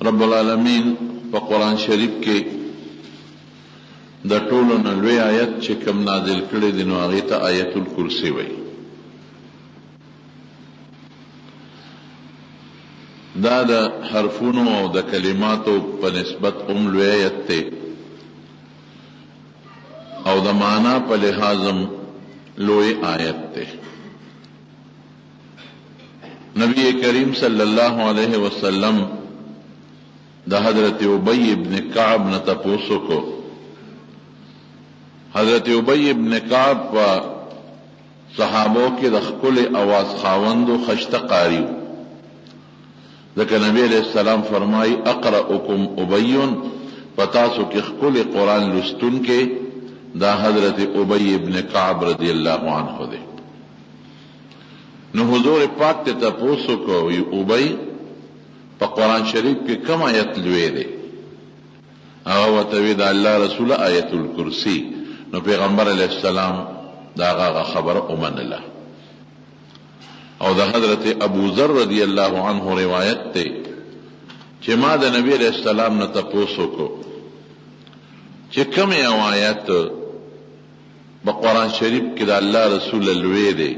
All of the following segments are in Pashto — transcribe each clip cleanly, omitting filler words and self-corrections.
رب العالمین په قرآن شریف کې د ټولو نه لوی آیت چې کوم نازل کړی دی نو هغې ته آیت الکرسی وایي. دا د حرفونو او د کلماتو په نسبت لوی آیت دی او د معنا په لحاظ لوی آیت دی. نبی کریم صلی اللہ علیہ وسلم دا حضرت ابی ابن کعب نه تپوسو کو. حضرت ابی ابن کعب په صحابو کې د ښکلې اواز خاوند و خشته قاری و، ځکه نبی علیہ السلام فرمائی اقرأکم ابی، پتاسو کې ښکلې قرآن لستون کې دا حضرت ابی ابن کعب رضی اللہ عنہ دے. نو حضور پاک تے تپوسو کو ابی پا قرآن شریف کے کم آیت لوے دے؟ آغا وطوی دا اللہ رسول آیت الکرسی. نو پیغمبر علیہ السلام دا آغا خبر امن اللہ. او دا حضرت ابو ذر رضی اللہ عنہ روایت تے چه ما دا نبی علیہ السلام نا تپوسو کو چه کم آیت با قرآن شریف کی دا اللہ رسول لوے دے،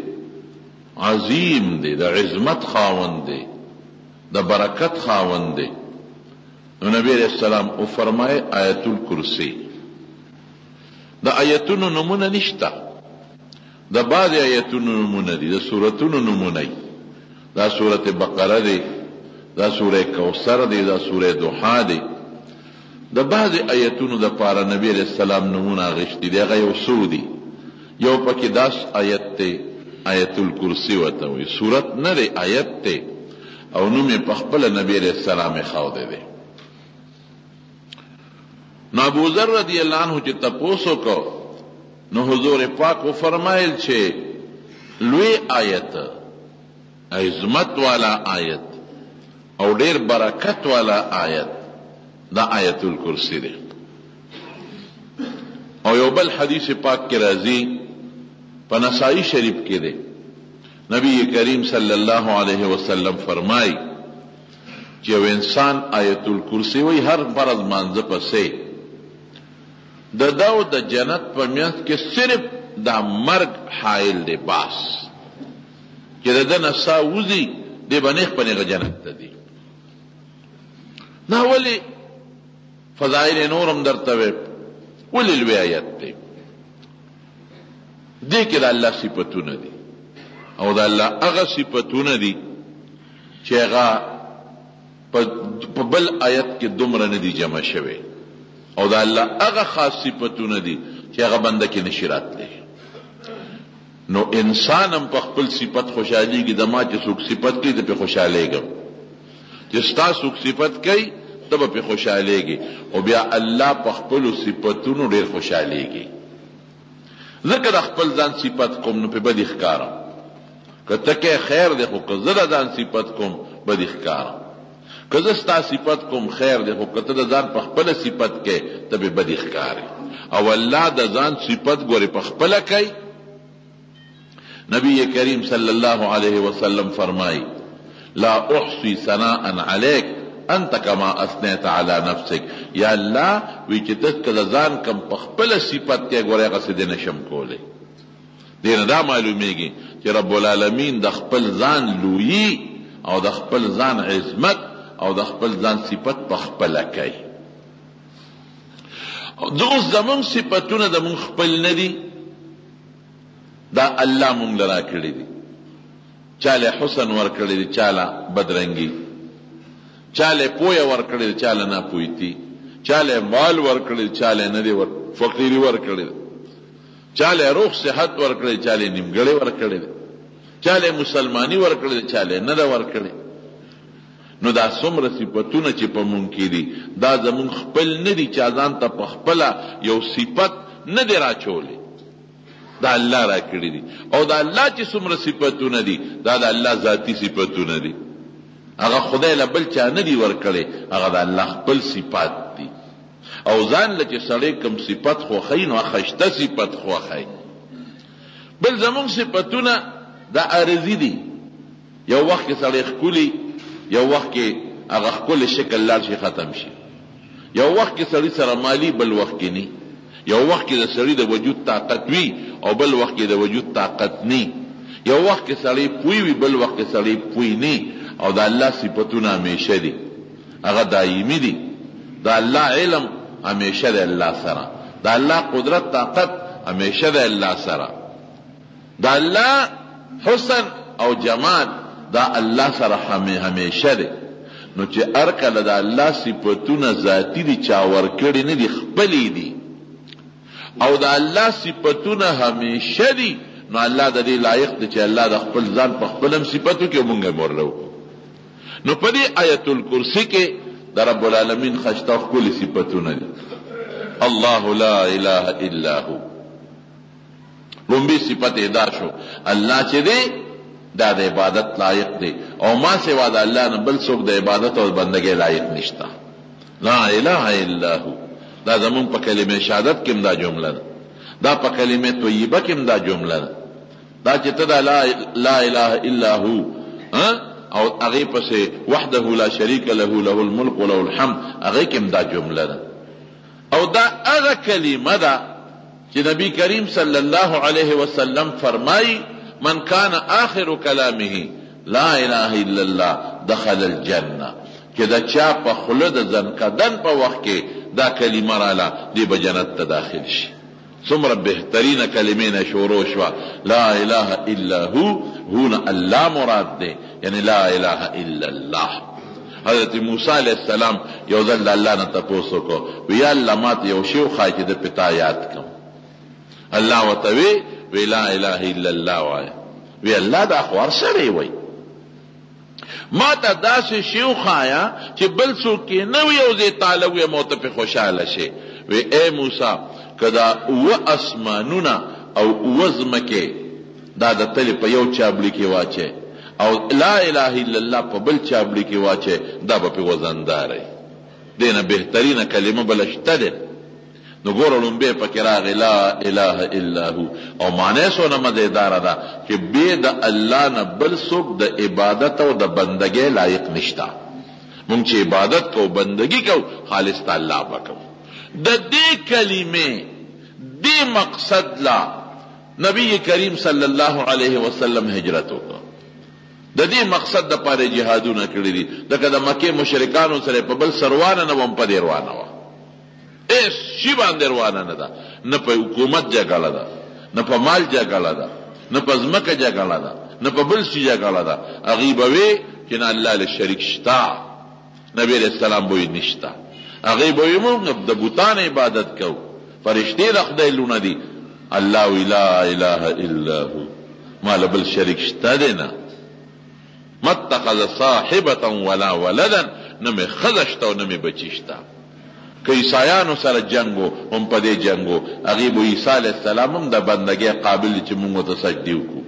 عظیم دے، دا عظمت خاوند دے، دا برکت خاوند دے. نو نبی علیہ السلام او فرمائے آیت الکرسی. دا آیتونو نمونه نشتا، دا بعض آیتونو نمونه دی، دا سورتونو نمونه دی. دا سورت بقره دی، دا سورت کوثر دی، دا سورت دوحا دی. دا بعض آیتونو دا پارا نبی علیہ السلام نمونه غشتی دی. اگا یو سو دی، یو پاکی 10 آیت تے آیت الکرسی وتوی. سورت نه دی، آیت تے او نوم پخپل نبی علیہ السلام خاو دے دے. نو ابو ذر رضی اللہ عنہ چی تپوسو کو نو حضور پاک و فرمائل چھے لوی آیت، عظمت والا آیت او دیر برکت والا آیت دا آیت الکرسی دے. او یو بل حدیث پاک کی رازی پا نسائی شریف کے دے، نبی کریم صلی اللہ علیہ وسلم فرمائی کہ وہ انسان آیت الکرسی وی ہر فرض مانځ پسے د داو د جنت په میانځ کې صرف دا مرگ حائل دے باس چې د دنه سا وزي دی بنیخ پنیغ جنت ته دی. نا ولی فضائل نورم درتوی ولی لوی آیت دی دی که دا اللہ صفتون دی او دا اللہ اغا صفتون دی چه اغا پا بل آیت کے دمر ندی جمع شوے او دا اللہ اغا خاص صفتون دی چه اغا بندہ کی نشرات لے. نو انسان ہم پا خپل صفت خوشحالی کی دما چه سوک صفت کی دا پی خوشحالے گا، چه ستا سوک صفت کی تب پی خوشحالے گی، او بیا اللہ پا خپل صفتونو دیر خوشحالے گی. ذکر خپل ځان صفت کوم نو په بدی ښکارم، که تکه خیر دی خو که زه ځان صفت کوم بدی ښکارم، که زه ستا صفت کوم خیر دی خو که ته د ځان په خپله صفت کې ته به بدی ښکارې. او الله د ځان صفت ګورې په خپله کوي. نبی کریم صلی اللہ علیہ وسلم فرمائی لا احصی ثناء علیک انت کما اثنیت علی نفسک. یا اللہ وی چې تس کله ځان کم په خپله صفت کې ګورې هغه څه دې نشم کولی. دې نه دا معلومیږي چې رب العالمین د خپل ځان لویي او د خپل ځان عظمت او د خپل ځان صفت په خپله کوي. اوس زمونږ صفتونه زمونږ خپل نه دي، دا الله مونږ له راکړي دي. چاله حسن ورکړي دي، چاله بدرنګي، چاله پویا ورکړي دي، چاله نه پویتی، چاله مال ورکړي، چاله نه دی فقیری ورکړي، چاله روح صحت ورکړي، چاله نیمګړی ورکړي، چاله مسلمانی ورکړي، چاله نه دا ورکړي. نو دا څومره صفتونه چې په مونږ کې دي دا زمونږ خپل نه دي، چې ځان ته په خپله یو صفت نه دی راچولی، دا الله راکړي دي. او دا الله چې څومره صفتونه دي دا د الله ذاتی صفتونه دي، هغه خدای له بل چا نه دی ورکړي، هغه د الله خپل صفات دي. او ځان له چې سړی کوم صفت خوښوي نو ښایسته صفت خوښوي. بل زمونږ صفتونه دا عارضي دي، یو وخت کې سړی ښکلي، یو وخت کې هغه ښکلی شکل لاړ شي ختم شي. یو وخت کې سړي سره مالی بل وخت کې نی، یو وخت کې د سړي د وجود طاقت وي او بل وخت کې د وجود طاقت نی، یو وخت کې سړی پوی وي بل وخت کې سړی پوی نی. او د الله صفتونه همیشه دي، هغه دایمي دي. د الله علم همیشه د الله سره، د الله قدرت طاقت همیشه د الله سره، د الله حسن او جمال دا الله سره همیشه دی. نو چې هر کله د الله صفتونه ذاتی دي چا ورکړي نه دي، خپلې دي، او د الله صفتونه همیشه دي، نو الله د دې لایق دی چې الله د خپل ځان په خپل هم صفتو کې مونږ مرلو. نو په دې آیت الکرسی کې د رب العالمین خشته ښکلي صفتونه دي. الله لا اله الا هو، لومبي صفت ادا شو الله چې دی دا د عبادت لایق دی، او ما سوا د الله نه بل څوک د عبادت او بندګۍ لایق نشته. لا اله الا هو دا زمون په کلمه شهادت کې دا جمله ده، دا په کلمه طیبه کې دا جمله ده، دا چې ته دا لا اله الا هو او هغه پسې وحده لا شریک له له الملک وله الحمد هغه کې دا جمله ده. او دا هغه کلمه ده چې نبی کریم صلی الله علیه وسلم فرمایي من کان آخر کلامه لا اله الا الله دخل الجنه، چې دا چا په خوله د ځنکدن په وخت کې دا کلمه رااله دی به جنت ته داخل شي. څومره بهترینه کلمې نه شروع شوه، لا اله الا هو، هو الله مراد دی، یعنی لا اله الا الله. حضرت موسی علیہ السلام یو ځل د الله نه تپوس وکړو، وی الله ماته یو شی وښایه چې د پتا یاد کړم. الله ورته وی لا اله الا الله وایه. وی الله دا خو هر سړی وایي، ما ته داسې شی وښایه چې بل څوک یې نه وي او زه تعالی ویم او ته پې خوشحاله شي. وی ای موسی که دا اوه اسمانونه او اوه ځمکې دا د تلې په یو چابلي کې واچې او لا اله الا الله په بل چابلي کې واچې، دا به پې وزنداری. دینه بهترینه کلمه بله شته دی. نو ګوره لومبی پکې راغی لا اله الا هو، او معنی څونه مزیداره ده چې بې د الله نه بل څوک د عبادت او د بندګۍ لایق نشته. مونږ چې عبادت کو بندګي کو خالص ته الله به کوو. د دې کلمې دې مقصد لا نبی کریم صلی الله علیه وسلم هجرت وکړه، د دې مقصد د پاره جهادونه کړی دي. لکه د مکې مشرکانو سره په بل سروانه نه وم په دې روانه وه، ایس شی باندې روانه نه ده، نه په حکومت جګړه ده، نه په مال جګړه ده، نه په ځمکه جګړه ده، نه په بل شي جګړه ده. هغې به وی چې نه الله له شریک شته، نبی علیہ السلام به وی نشته. هغې به وی موږ د بوتان عبادت کوو، فرشتې د خدای لونه دي. الله وی لا اله الا هو، ما له بل شریک شته دی نه. ما اتخذ صاحبة ولا ولدا، نه مې ښځه شته او نه مې بچي شته. که عیسایانو سره جنگو هم په دې جنگو، هغې به عیسی علیه السلام هم د بندګۍ قابل چې موږ ورته سجدې وکړو.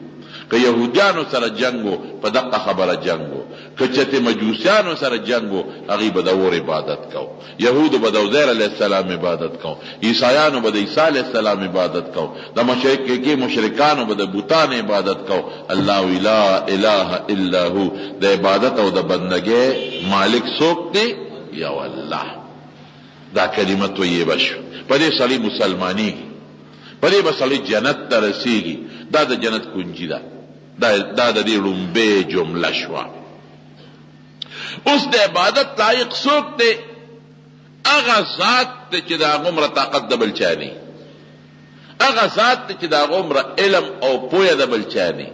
که یهودیانو سره جنگو په دقه خبره جنگو، که چته مجوسیانو سره جنگو هغې به د اور عبادت کو، یهودو به د عزیر علیه السلام عبادت کو، عیسایانو به د عیسی علیه السلام عبادت کو، د مشرکانو به د بوتان عبادت کو. الله وی لا اله الا هو، د عبادت او د بندګۍ مالک څوک دی؟ یو الله. دا کلمه طیبه شو، په دې سړی مسلمانېږي، په دې به سړی جنت ته رسېږي. دا د جنت کنجي ده، دا د دې لومبۍ جمله شوه. اوس د عبادت لایق څوک دی؟ هغه ذات دی چې د هغه عمره طاقت د بل چا نه، هغه ذات دی چې د هغه عمره علم او پوهه د بل چا نه،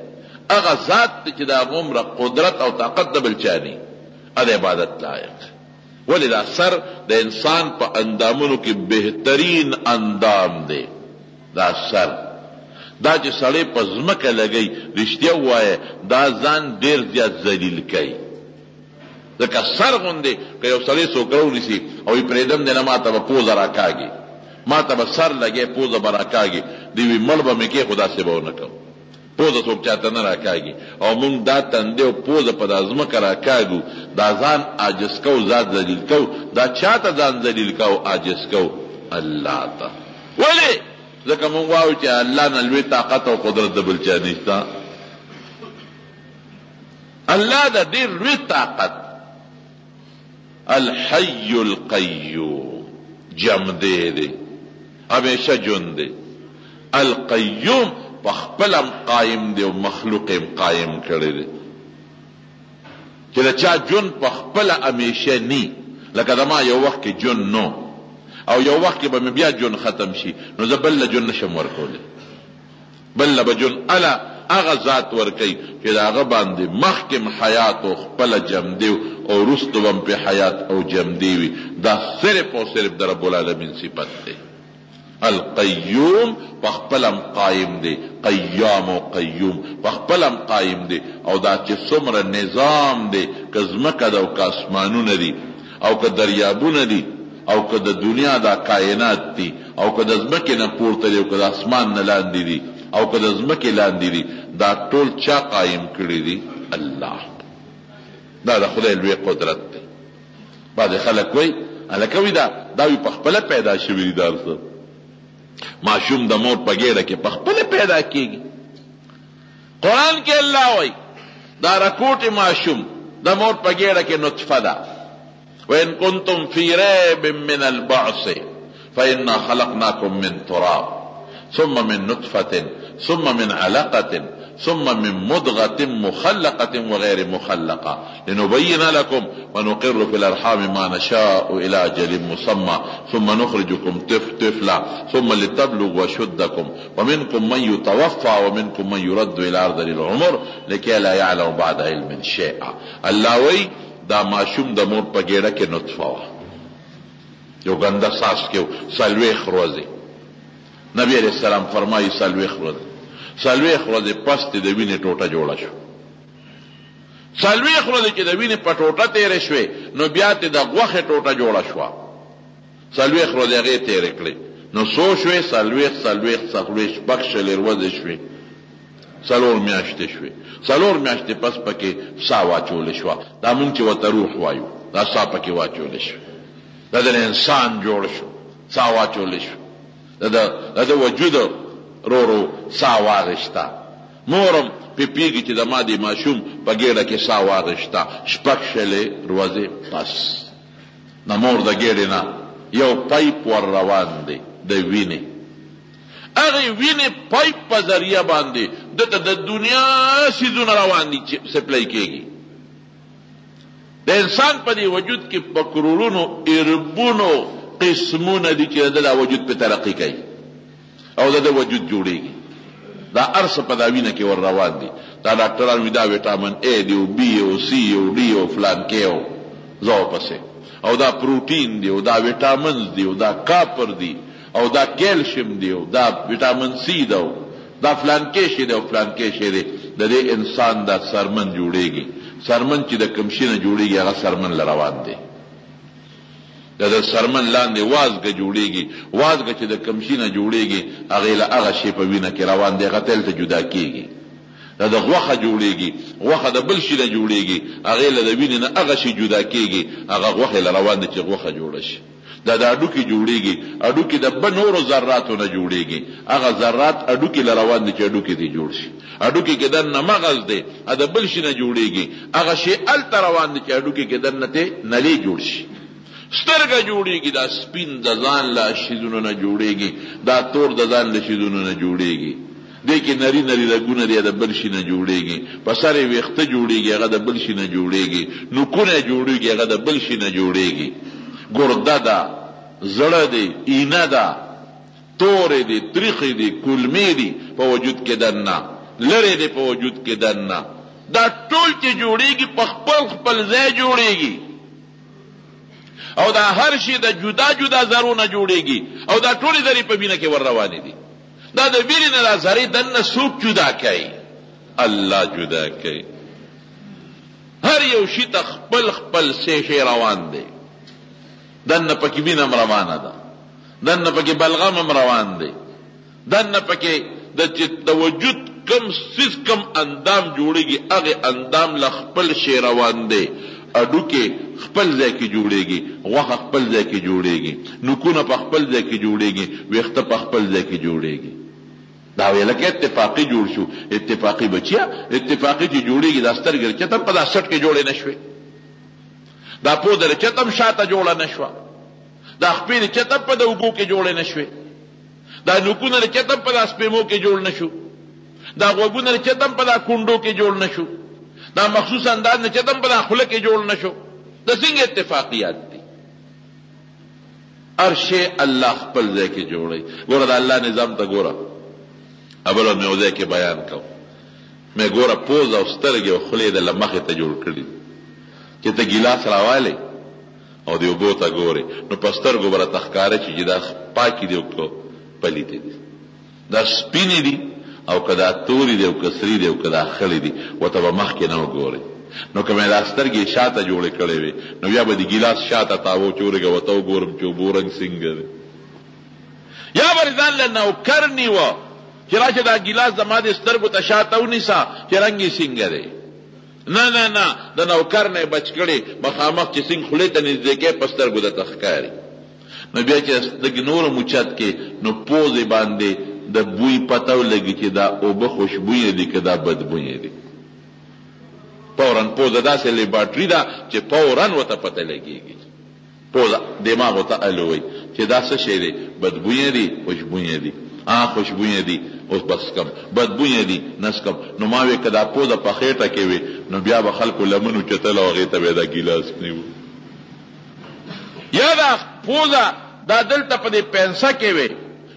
هغه ذات دی چې د هغه عمره قدرت او طاقت د بل چا نه. د عبادت لایق. ولی دا سر د انسان په اندامونو کې بهترین اندام دی. دا سر دا چې سړی په ځمکه لګی رښتیا ووایه دا ځان ډېر زیات ذلیل کوي. ځکه سر غوندې که یو سړی څوک راونیسي او یې پرېږدم دی نه ماته به پوزه راکاږي، ماته به سر لګی پوزه به راکاږي، دی وي مړ به مې کېښو داسې به ونه کوم. پوزه څوک چاته نه راکاږي، او مونږ دا تندې او پوزه په دا ځمکه راکاږو، دا ځان عاجز کو، ذات ذلیل کو. دا چاته ځان ذلیل کو عاجز کو؟ الله ته. ولې؟ ځکه مونږ وایو چې الله نه لوی طاقت او قدرت د بل چا نشته. الله د ډېر لوی طاقت الحی القیوم جمدے دے ہمیشہ جون دے القیوم پخپلم قائم دے و مخلوقم قائم کرے دے کہ دا چا جون پخپل ہمیشہ نی لکه دما یو وخت کې جون نو او یو وخت کې به بیا جون ختم شي نو زه بل جون نشم ورکولی بل به جون الا هغه ذات ورکی چې دا هغه باندې مخکم حیات او خپل جم دی او رستو هم په حیات او جم دی وي دا صرف او صرف در رب العالمین صفت دی القیوم پخپلم قائم دی قیام و قیوم پخپلم قائم دی او دا چې څومره نظام دی که ځمکه ده او که اسمانونه دي او که دریابونه دي او که د دنیا دا کائنات دي او که د ځمکې نه پورته دي او که د اسمان نه لاندې دي او که د ځمکې لاندې دي دا ټول چا قائم کړي دي الله دا د خدای لوی قدرت دی بعض خلک وایي هلکه وایي دا وی پخپله پیدا شوي دي دا څه معشوم د مور په ګېډه کې پخپله پیدا کېږي قرآن کې الله وایي دا رکوټ معشوم د مور په ګېډه کې نطفه ده وإن كنتم في ريب من البعث فإنا خلقناكم من تراب ثم من نطفة ثم من علقة ثم من مضغة مخلقة وغير مخلقة لنبين لكم ونقر في الأرحام ما نشاء إلى أجل مسمى ثم نخرجكم طفلا ثم لتبلغوا أشدكم ومنكم من يتوفى ومنكم من يرد إلى أرذل العمر لكي لا يعلم بعد علم شيئا الله وی دا معشوم د مور په ګېډه کې نطفه وه یو ګنده ساس کې څلوېښت ورځې نبی علیہ السلام فرمایي څلوېښت ورځې پس د وینې ټوټه جوړه شو څلوېښت ورځې چې د وینې په ټوټه تېرې شوې نو بیا تې د غوښې ټوټه جوړه شوه څلوېښت ورځې هغې تېرې کړې نو څو شوې څلوېښت شپږ شلې ورځې شوې څلور میاشتې شوې څلور میاشتې پس پکې سا واچولې شوه دا مونږ چې ورته روح وایو دا سا پکې واچولې شوه دا د انسان جوړ شو سا واچولې شو دا د وجود رو سا واغشتا مورم پی پیږي چې د ما د ماشوم په ګېډه کې سا واغشتا شپږ شلې ورځې پس د مور د ګېډې نه یو پایپ ور روان دی د وینې هغه وینې پایپ په ذریعه باندې دته د دنیا سیزونه روان دي چې سپلای کېږي د انسان په دې وجود کې په کروڑونو اربونو قسمونه دي چې د وجود په ترقی کوي او د وجود جوړیږي دا ارس په دا وینه کې ور روان دي دا ډاکټران وی دا وټامین A دی او B او C او D او فلان کې او زو پسې او دا پروتین دی او دا وټامینز دی او دا کاپر دی او دا کیلشیم دی او دا وټامین C دی دا فلان کې شي دی او فلان کې شي دی د دې انسان دا سرمن جوړیږي سرمن چې د کمشینه جوړیږي هغه سرمن لروان دی د سرمن لاندې وازګه جوړیږي وازګه چې د کمشینه جوړیږي هغه له هغه شی په وینه کې روان دی هغه تل ته جدا کیږي د غوخه جوړیږي غوخه د بل شي نه جوړیږي هغه له د وینې نه هغه شی جدا کیږي هغه غوخه له روان دي چې غوخه جوړ شي دا د اډوکی جوړیږي اډوکی د بنورو ذراتو نه جوړیږي هغه ذرات اډوکی له روان دي چې اډوکی دی جوړ شي اډوکی کې دنه مغز دی د بل شي نه جوړیږي هغه شی ال تر روان دي چې اډوکی کې دنه ته نلی جوړ شي سترګه جوړیږي دا سپین د ځان لا شیدونو نه جوړیږي دا تور د ځان له شیدونو نه جوړیږي دې کې نری نری رګونه دی د بل شي نه جوړیږي په سر ویخته جوړیږي هغه د بل شي نه جوړیږي نوکونه جوړیږي هغه د بل شي نه جوړیږي ګرده ده زړه دی اینه ده تور دی تریخ دی کلمی دی په وجود کې دنه لری دی په وجود کې دنه دا ټول چې جوړیږي په خپل ځای جوړیږي او دا هر شی د جدا جدا ذرونه جوړیږي او دا ټولې ذرې په وینه کې ور روانې دي دا د وینې نه ذرې دنه څوک جدا کوي الله جدا کوي هر یو شی ته خپل شی روان دی دنه پکې وینه روانه ده دنه پکې بلغم روان دی دنه پکې د وجود کم سیس کم اندام جوړیږي هغه اندام ل خپل شی روان دی اډوکه خپل ځای کې جوړیږي غوښه خپل ځای کې جوړیږي نوکونه په خپل ځای کې جوړیږي ویښته په خپل ځای کې جوړیږي دا ویل کې اتفاقی جوړ شو اتفاقی بچیا اتفاقی چې جوړیږي د سترګې چې ته په 60 کې جوړې نشوي دا پوزه چتم شاته جوړه نشوه، دا خپې چتم په د اوبو کې جوړې نشوې، دا نوکونه چتم په د سپېمو کې جوړ نشو، دا غوږونه چتم په د کونډو کې جوړ نشو، دا مخصوص انداز نه چتم په د خوله کې جوړ نشو. د څنګه اتفاقیات دي؟ هر شی الله خپل ځای کې جوړوي. ګوره د الله نظام ته ګوره. اوله مې یو ځای کې بیان کوم، مې ګوره پوز او سترګې او خولې د مخې ته جوړ کړي چې ته ګیلاس راوالی او د اوبو ته ګورې نو په سترګو به راته ښکاره چې دا پاکې دي او که پلیتې دي، دا سپینې دي او که دا تورې دي او که سرې دي او که دا خړې دي، ورته به مخکې نه وګورې. نو که مې دا سترګې شاته جوړې کړې وې نو بیا به د ګیلاس شاته تاوو چې ورګه ورته وګورم چې اوبو رنګ څنګه دی. یا به ځان له نوکر نیوه چې راشه دا ګیلاس زما د سترګو ته شاته ونیسه چې رنګ یې څنګه دی. نه نه نه، د نوکر نه یې بچ کړې، مخامخ چې څنګه خولې ته نږدې کې په سترګو درته ښکاري. نو بیا چې د نورو موچت کې نو پوزې باندې د بوی پته ولګي چې دا اوبه خوشبویه دي که دا بدبویه دي. فوراً پوزه داسې لیبارټري ده چې فوراً ورته پته لګېږي. پوزه دماغ ورته الووي چې دا څه شی دی، بدبویه دي خوشبویه دي. خوشبویه دي اوس بس کم، بدبویه دي نس کم. نو ما وی که دا پوزه په خېټه کې وي نو بیا به خلکو لمنو چتل او هغې ته به دا ګیلاس نیو. یا دا پوزه دا دلته په دې پنسه کې وي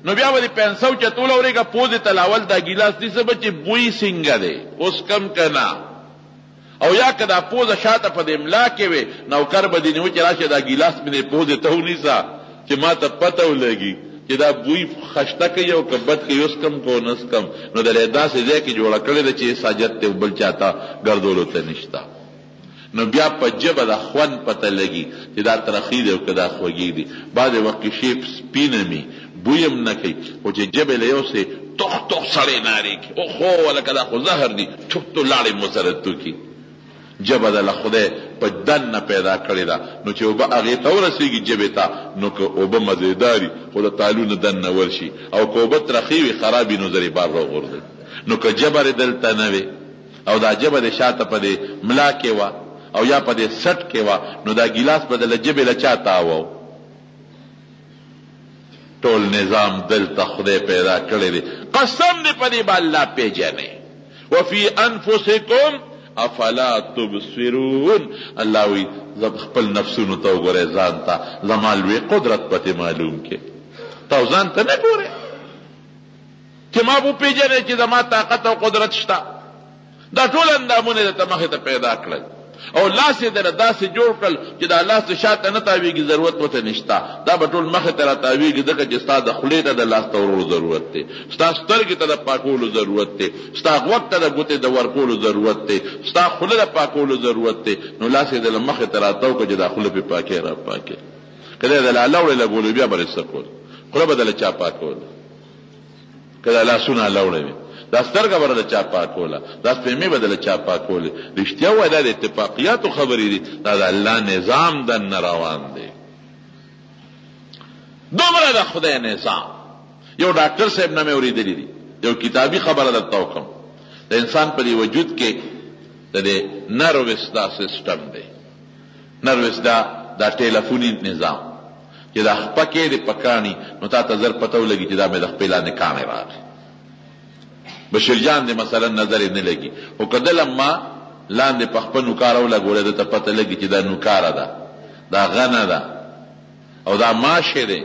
نو بیا به د پنسو چتول اورېږه پوزې ته لاول دا ګیلاس نیسه به چې بوی څنګه دی اوس کم که نه. او یا که دا پوزه شاته په د املا کې وي نوکر به دې نیو چې راشه دا ګیلاس مې دې پوزې ته ونیسه چې ما ته پته ولګي چې دا بوی خشته کوي او که بد کوي اوس کم کو نس کم. نو دلې داسې ځای کې جوړه کړې ده چې ساجت ته بل چاته ګرځولو ته نشته. نو بیا په ژبه د خوند پته لګي چې دا ترخی دی او که دا خوږی دي. بعضې وخت کې شی سپینه مي بوی هم نه کوي خو چې ژبې له یو سې توخ توخ سړی نارې کړي اوخو ولکه دا خو زهر دي ټوک تو لاړې مو سره توکي. ژبه د له خدای په دن نه پیدا کړې ده نو چې اوبه هغې ته ورسېږي ژبې ته نو که اوبه مزېداري خو د تالونه دن نه ورشي او که اوبه ترخې وي خرابي نو زرې بار راغورځوي. نو که ژبه دې دلته نه وي او دا ژبه دې شاته په دې ملا کې وه او یا په دې سټ کې وه نو دا ګیلاس به د له ژبې له چا تاوه. ټول نظام دلته خدای پیدا کړی دی. قسم دې په دې به الله پیژنې. وفي انفسکم افلا تبصرون. الله وی خپل نفسونو ته وګورئ، ځان ته زما لوی قدرت پته معلوم کې. تا ځان ته نه ګورئ چې ما به پیژنې چې زما طاقت او قدرت شته. دا ټول اندامونه درته مخې ته پیدا کړل او لاس یې در داسې جوړ کړل چې دا لاس د شاته نه تاویږي، ضرورت ورته نشته. دا به ټول مخې ته را تاویږي ځکه چې ستا د خولې ته د لاس ته ورولو ضرورت دی، ستا سترګې ته د پاکولو ضرورت دی، ستا غوږ ته د ګوتې د ورکولو ضرورت دی، ستا خوله د پاکولو ضرورت دی. نو لاس یې د مخې ته را تاو کړه چې دا خوله پې پاکې را پاکې. که دی د لاړې لګولو بیا به څه کول؟ خوله به دله چا پاکوله. که دا لاسونه لاړې وي دا سترګه به د چا پاکوله، دا سپېمې به د چا پاکولې. رښتیا وایي دا د اتفاقیاتو خبرې دي، دا د الله نظام دننه روان دی. دومره د خدای نظام. یو ډاکټر صاحب نه مې اورېدلي دي، یو کتابي خبره درته وکړم. د انسان په دې وجود کې د دې نروس دا سیسټم دی. نروس دا ټیلیفوني نظام چې دا خپکې د پکاني نو تا ته زر پته ولګي چې دا مې د خپلانې کاڼې راغی. بشیر جان دې مثلا نظر نه لګي خو که ده لما لاندې په خپل نوکاره ولګولی ده ته پته لګي چې دا نوکاره ده، دا غنه ده او دا ماشه دی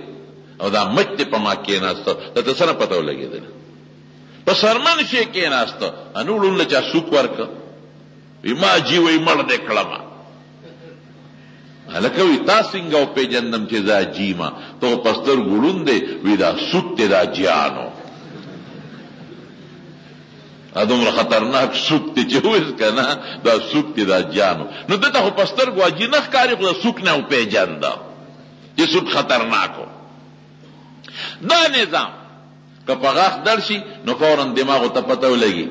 او دا مچ دی په ما کېناسته، ته ته څه نه پته ولګېدله؟ په سرمن شی کېناسته انو وړون له چا سوک ورکه وي ما جي وی مړ دی کړمه. هلکه وي تا څنګه وپېژندم چې دا جیمه؟ ته خو په سترګو ړوند دی وي دا سوک دی دا جیانو. دومره خطرناک سوک دی چې ویل که نه دا سوک دی دا جانو. نو دته خو په سترګو عجي نه ښکاري خو دا سوک نه وپېژنده چې سوک خطرناکو. دا نظام که په غاښ درد شي نو فوراً دماغو ته پته ولګي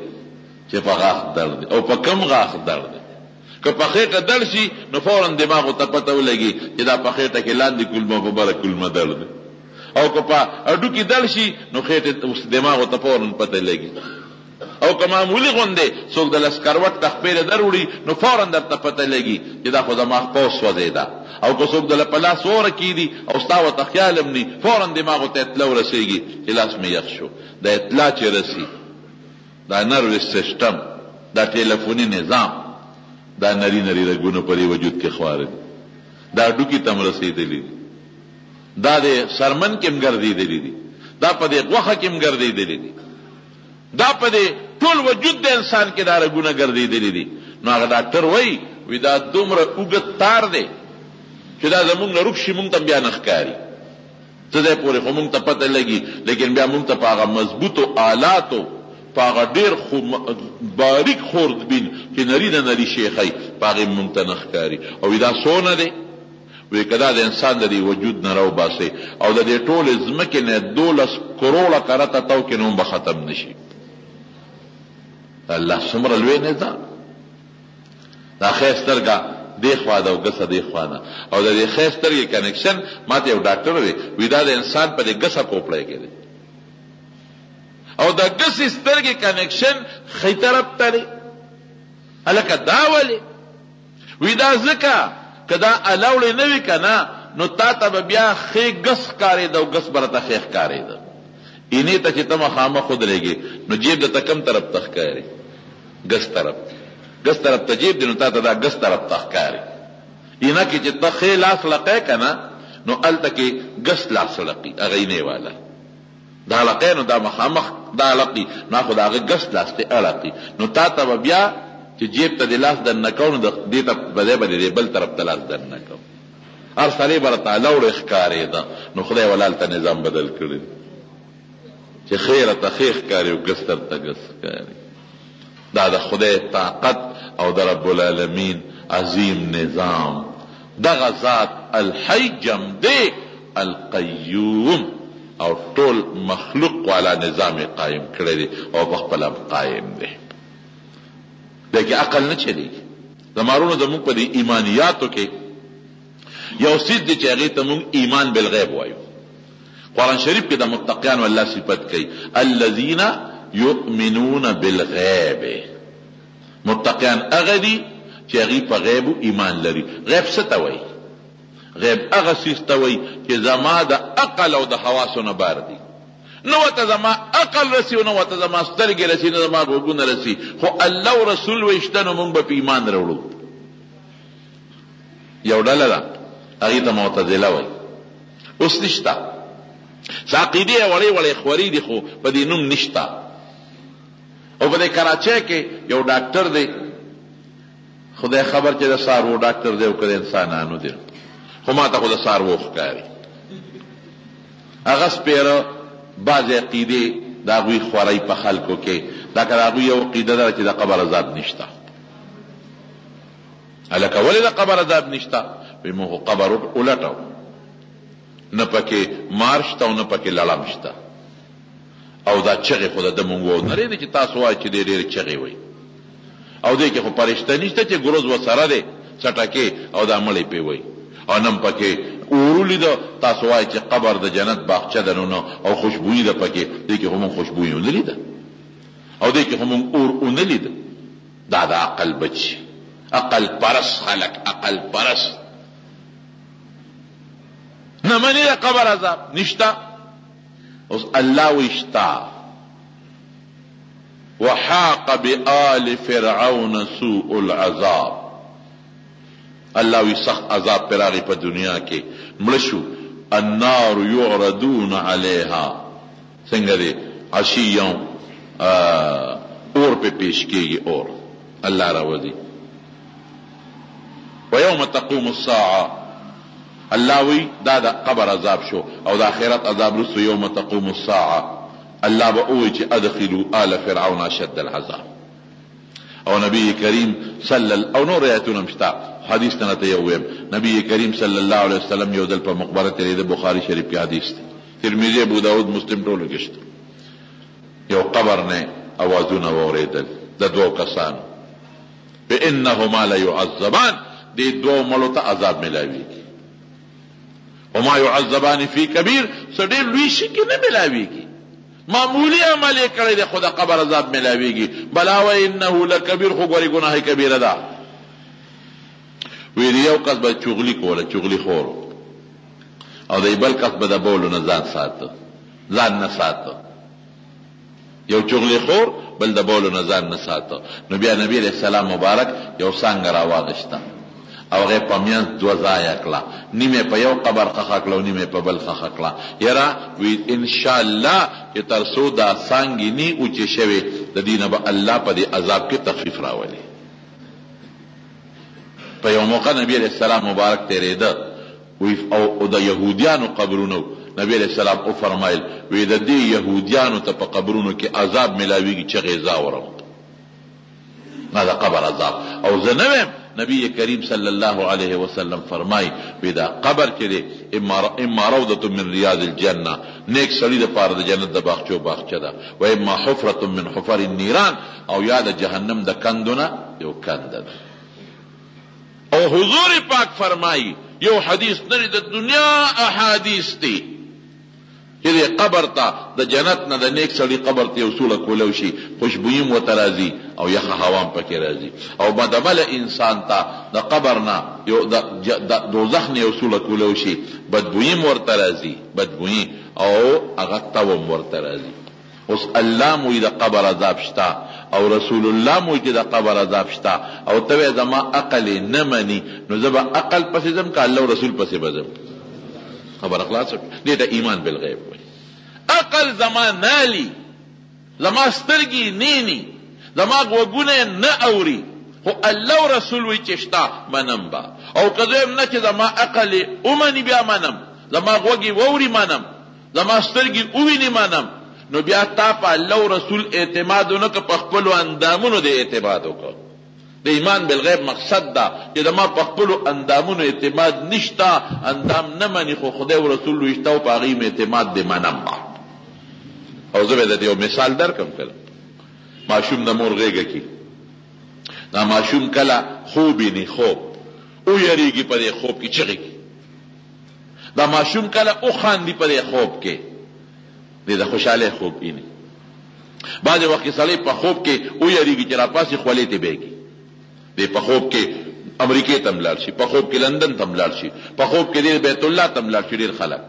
چې په غاښ درد دی او په کم غاښ درد دی. که په خېټه درد شي نو فوراً دماغو ته پته ولګي چې دا په خېټه کې لاندې کولمه په بره کولمه درد دی. او که په هډوکي درد شي نو خېټې دماغو ته فوراً پته لګي او که معمولی غوندې څوک د لسکروټ تخپې دروړي نو فورا درته پته لګي چې دا خو زما پوس سوځېده، او که څوک د په لاس وره کیدي او ستا ورته خیال هم ني فورا دماغو ته اطلاع ورسېږي چې لاس مې یخ شو. دا اطلاع چې رسي، دا نروس سیسټم، دا ټیلیفوني نظام، دا نری نری رګونه په دې وجود کې خوار دي، دا ډوکي تم رسېدلي دي، دا د سرمن کې هم ګرځېدلي دي، دا په دې غوښه کې هم ګرځېدلي دي، دا په دې ټول وجود د انسان کې دا رګونه ګرځېدلي دي. نو هغه ډاکټر وایي دا دومره اوږد تار دی چې دا زمونږ نه روک شي مونږ ته بیا نه ښکاري، څه ځای پورې خو مونږ ته پته لګي، لیکن بیا مونږ ته په هغه مضبوطو آلاتو، په هغه ډېر باریک خوردبین چې نري د نري شی ښایي په هغې مونږ ته نه ښکاري. او دا څونه دی؟ وی که دا د انسان د دې وجود نه راوباسئ او د دې ټولې ځمکې نه 12 کروړه کرته تو کې نوم به ختم نه شي. الله څومره لوی نظام. دا ښی سترګه دې خوا ده او ګسه دې خوا ده، او د دې ښی سترګې کنیکشن ما ته یو ډاکټر وی دا د انسان په دې ګسه کوپړی کې دی، او د ګسې سترګې کنیکشن ښی طرف ته دی. هلکه دا ولې؟ وی دا ځکه که دا الاوړې نه وي که نه نو تا ته به بیا ښې ګس ښکارېده او ګس به راته ښې ښکارېده. اینې ته چې ته مخامخ ودرېږې نو جیب درته کم طرف ته ښکاري؟ ګس طرف. ګس طرف ته جیب دی نو تا ته دا ګس طرف ته ښکاري. اینه کې چې ته ښې لاس لقی که نه نو هلته کې ګس لاس لقي، هغه اینې والا دا لقی نو دا مخامخ دا لقي نو خو د هغه ګس لاس دی اړقي. نو تا ته به بیا چې جیب ته د لاس دننه کوو نو دې ته به دې بل طرف ته لاس دننه کوو، هر سړی به راته لوړې ښکارېده. نو خدای ولا هلته نظام بدل کړی چې ښې راته ښې ښکاري او ګس درته ګس ښکاري. دا د خدای طاقت او د رب العالمین عظیم نظام. دغه ذات الحی جمدی القیوم او ټول مخلوق والا نظام قائم کړی دی او په خپل قائم دی. لیکن عقل نه چلیږي. زمارونو زموږ په دې ایمانیاتو کې یو څیز دی چې هغې ته موږ ایمان بالغیب وایو. قرآن شریف کې د متقیانو الله صفت کوي الذین یؤمنون بالغیب. متقیان هغه دي چې هغې په غیبو ایمان لري. غیب څه ته وایي؟ غیب هغه څیز ته وایي چې زما د عقل او د حواسو نه بار دي. نو ته زما عقل رسی او نو ته زما سترګې رسی، نو زما غوږونه رسی، خو الله او رسول وشته نو موږ به په ایمان راوړو. یو ډله ده هغې ته معتزله وایي. اوس نشته، څه عقیدې یې وړې وړې خورې دي خو په دې نوم نشته. او په دې کراچۍ کې یو ډاکټر دی، خدای خبر چې د څاروو ډاکټر دی او که د انسانانو دی، خو ما ته خو د څاروو ښکاري. هغه سپېره بعضې عقیدې د هغوی خورئ په خلکو کې، دا که د هغوی یو عقیده ده چې د قبر عذاب نشته. هلکه ولې د قبر عذاب نشته؟ وایي موږ خو قبر ولټو، نه پکې مار شته او نه پکې لړم شته، او دا چغې خو د ده مونږ وونرې دي چې تاسو وایئ چې دی ډېرې چغې وایي، او دی کې خو پرشته نشته چې ګروز ورسره دی څټکې او دا مړی پې وایي، او نم پکې اورو لیده تاسو وایئ چې قبر د جنت باغچه ده نو او خوشبویي ده پکې، دی کې خو مونږ خوشبویي ونه لیده او دی کې خو مونږ اور ونه لیده. دا د عقل بچي، عقل پرست خلک، عقل پرست نه مني د قبر عذاب نشته. اوس الله وشتا وحاق بآل فرعون سوء العذاب. الله وی سخت عذاب پر راغی په دنیا کې مړشو. النار يعرضون عليها څنګه دی عشيا اور په پیش کېږي اور الله راوځي. ويوم تقوم الساعه الله وی دا د قبر عذاب شو او د آخرت عذاب رسو. یوم تقوم الساعه الله به وی چې ادخلوا آل فرعون اشد العذاب. او نبی کریم او نور آیاتونه مشتا حدیث ته ته یو نبی کریم صلی الله علیه وسلم یو دل په مقبره کې د بخاری شریف کې حدیث دی، ترمذی ابو داود مسلم ټول کې شته. یو قبر نه اوازونه واوریدل د دوه کسان بانهما لا يعذبان، دې دوه مړو ته عذاب ملاويږي. وما يعذبان في كبير، سړي لوی شي کې نه ملاويږي. معمولی عمل یې کړی دی خو د قبر عذاب ملاویږي. بلا و انه لکبیر، خو ګورې ګناه کبیره ده. وی یو کس به چغلي کوله، چغلي خور، او د بل کس به د بولو نه ځان نه ساته. یو چغلي خور بل د بولو نه ځان نه ساته. نو بیا نبی علیہ السلام مبارک یو څانګه راواغشته او هغه په میانځ دوه ځایه کړه، نیمه په یو قبر خښه کړه او نیمه په بل خښه کړه. یاره وی انشاءالله چې تر څو دا څانګې نی اوچې شوې د دې نه به الله په دې عذاب کې تخفیف راولي. په یو موقع نبی علیہ السلام مبارک تیرېده او د یهودیانو قبرونو، نبی علیہ السلام او فرمایل وی د دې یهودیانو ته په قبرونو کې عذاب ملاویږي چې غیزا ورم، دا قبر عذاب. او زه نه ویم، نبی کریم صلی الله علیه وسلم فرمای وی دا قبر کې دی اما روضه من ریاض الجنه، نیک سړي د پاره د جنت د باغچو باغچه ده، و اما حفره من حفر النيران، او یا د جهنم د کندونه یو کند ده. او حضور پاک فرمای یو حدیث نه د دنیا احادیث دی چې قبر ته د جنت نه د نیک سړي قبر ته وصول کولو شي، خوشبویم و ترازی او یخ هوام پکې راځي. او بدعمل انسان ته د قبر نه یو د دوزخ نه وصول کولو شي، بدبویم ور ترازی، بدبوی او هغه توم ور ترازی. اوس الله مو د قبر عذاب شتا او رسول الله مو د قبر عذاب شتا، او ته زما عقل نه مني، نو زما عقل پسې زم کا الله او رسول پسې بزم. خبر اخلاص دې ته ایمان بالغیب وي. عقل زما نالی، زما سترګي نینی، زما غوګونه نه اوري، خو الله او رسول وي چې شتا منم با. او کله نه چې زما عقل اومني بیا منم، زما غوګي ووري منم، زما سترګي اوویني منم، نو بیا تا په الله او رسول اعتماد نه ک په خپل اندامونو د اعتماد وکړه. د ایمان بالغیب مقصد دا چې د ما په خپل اندامونو اعتماد نشتا، اندام نه مني، خو خدای او رسول وشتا او په غیم اعتماد دې منم. او زه به د یو مثال درکم کله. ماشوم د مور غېږه کې، دا ماشوم کله خوب ویني، خوب او یریږي په دې خوب کې چغې، دا ماشوم کله او خاندي په دې خوب کې، دې د خوشاله خوب ویني. بعض وخت سړی په خوب کې او یریږي چې را پاسې خولې ته بیږي، دې په خوب کې امریکې ته ملاړ شي، په خوب کې لندن ته ملاړ شي، په خوب کې دې بیت الله ته ملاړ شي. ډېر خلک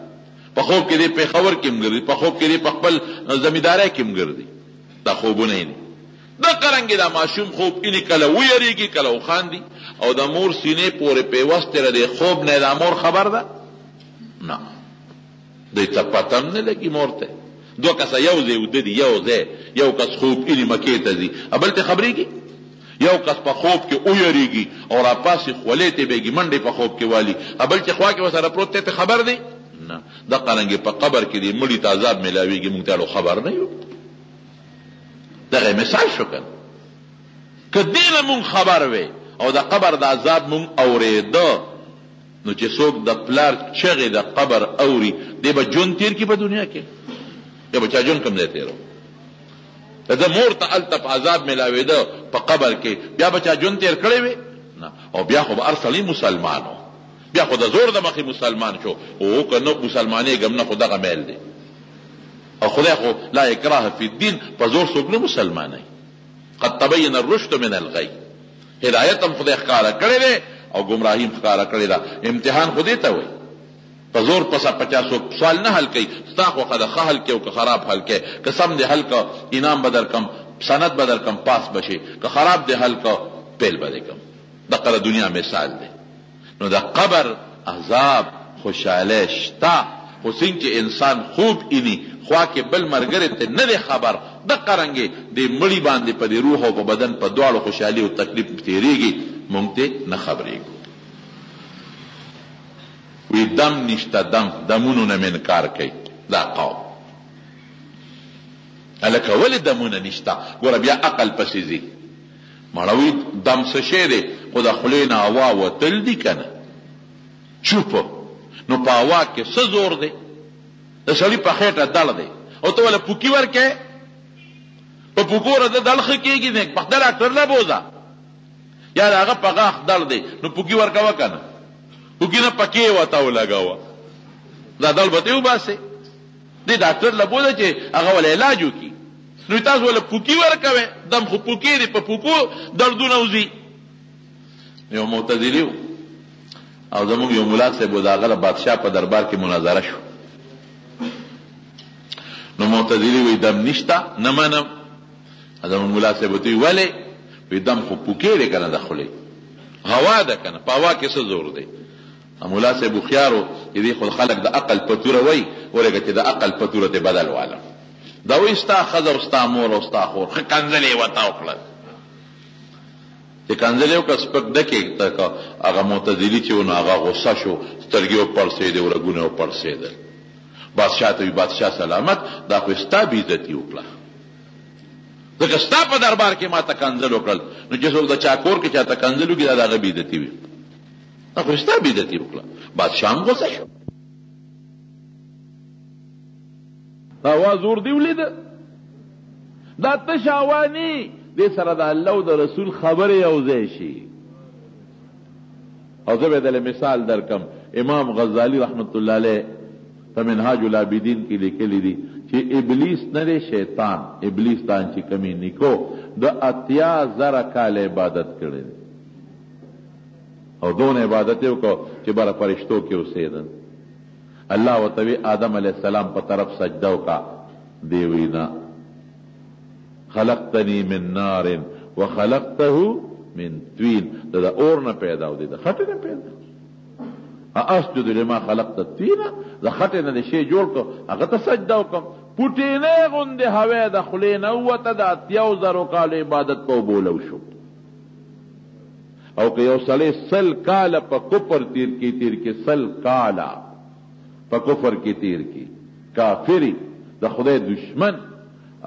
په خوب کې دې پېښور کې مګرځي، په خوب کې دې په خپل زمیندارۍ کې مګرځي. دا خوبونه یې دا قرنګي دا ماشوم خوب یې کله ویریږي کله وخاندي، او د مور سینې پورې پیوسته لري خوب نه. دا مور خبر ده نه، دې ته پته نه لګي مور ته. دوه کسه یو ځای ودی، یو کس خوب یې مکې ته ځي، بل ته خبرېږي. یو کس په خوب کې او یریږي او را پاسې خولې ته بیږي، منډې په خوب کې والی، بل چې خوا کې وسره پروت ته خبر دی نه. دا قرنګي په قبر کې دی مړی ته عذاب ملاویږي، مونږ ته خبر نه یو. دغه مثال شو کنه. کدی نه مونږ خبر وې او د قبر د عذاب مونږ اورېده، نو چې څوک د پلار چغې د قبر اوري، دی به جون تیر کی په دنیا کې، یا به چا جون کم دی تیرو. د مور ته الته په عذاب ملاوېده په قبر کې، بیا به چا جون تیر کړی وي نه. او بیا خو به ارسلی مسلمانو، بیا خو د زور د مخې مسلمان شو، او کنه مسلمانې ګم نه خو دغه میل دی. او خدای خو لا اکراه فی الدین، په زور څوک نه مسلمانای. قد تبین الرشد من الغی، هدایت هم خدای ښکارا کړی دی او گمراهیم ښکارا کړی ده. امتحان خو دې ته وایي، په زور پسه 50 سوال نه حل کوي، ستا خو خدا ښه حل کوي او که خراب حل کوي. که سم دې حل کا انعام بدر کم، سند بدر کم، پاس بشي. که خراب دې حل کا پیل بدر کم. دغه دنیا مثال دی. نو د قبر عذاب خوشاله شتا، خو څنګه چې انسان خوب اینی خوا کې بل مرګره ته نه دی خبر، د قرنګي د مړی باندې په روح او په بدن په دواړو خوشحالي او تکلیف تیریږي، مونږ ته نه خبرېږو. وی دم نشته، دمونو نه منکار کوي دا قوم. الکه ولې دمونه نشته؟ ګوره بیا عقل پسې ځي. مړوي دم څه شی دی؟ خو د خولې نه هوا وتل دي که نه؟ چوپ نو په هوا کې څه زور دی؟ د سړي په خېټه دل دی، او ته وله پوکي ورکې، په پوکو د دل ښه کېږي نه، په خپل ډاکټر له بوځه، یا د هغه په غاښ دل دی نو پوکي ورکوه که نه؟ پوکي نه پکې ورته ولګوه، دا دل به ته وباسې. دې ډاکټر له بوله چې هغه ول علاج وکړي. نو تاسو ول پوکی ورکوي، دم خو پوکی دی، په پوکو دردونه وځي. یو معتزلی او زموږ یو ملا صاحب و د هغه د بادشاه په دربار کې مناظره شو. نو معتزلی وی دم نشته، نه منم. زموږ ملا صاحب ورته وی ولې؟ وی دم خو پوکی دی که نه د خولې، هوا ده که نه، په هوا کې څه زور دی. مولا صاحب هوښیارو چې دې خو خلک د عقل په توره وایي، ولکه چې د عقل په توره ته بدل واله. دا وایي ستا ښځه او ستا مور او ستا خور ښه کنځلې یې ورته وکړل. چې کنځلې وکړه سپک ډکې هغه معتزلي چې و نو هغه غصه شو، سترګې وپړسېدې، ورګونه وپړسېدل. بادشاه ته وي بادشاه سلامت، دا خو ستا بېعزتي وکړه، ځکه ستا په دربار کې ما ته کنځل وکړل. نو چې څوک د چا کور کې چاته کنځل وکړي دا د هغه بېعزتي وي، دا خو ستا بېعزتي وکړه. بادشاه هم غصه شو. دا اواز ور دې ولیده، دا تش اواني دې سره د الله او د رسول خبرې یو ځای شي. او زه به دله مثال درکم. امام غزالی رحمت الله علیه په منهاج العابدین کې لیکلی دي چې ابلیس نه دی، شیطان ابلیس دان چې کمی نیکو د 80,000 کال عبادت کړی دی، او دون عبادت یې وکړو چې بره فرشتو کې اوسېدل. الله ورته آدم علیه السلام په طرف سجده وکړه، دی وی نه، خلقتنی من نار وخلقته من طین. د اور نه پیدا و دی د خټې نه پیدا. اسجد لما خلقت الطین، د خټې نه د شی جوړ کړو، هغه ته سجده وکړم. پوټینې غوندې هوا د خولې نه ووته، د 80,000 کال عبادت په بولو شو. او که یو سړی 100 کاله په کفر تیر کې 100 کاله په کفر کې تیر کې، کافری د خدای دشمن،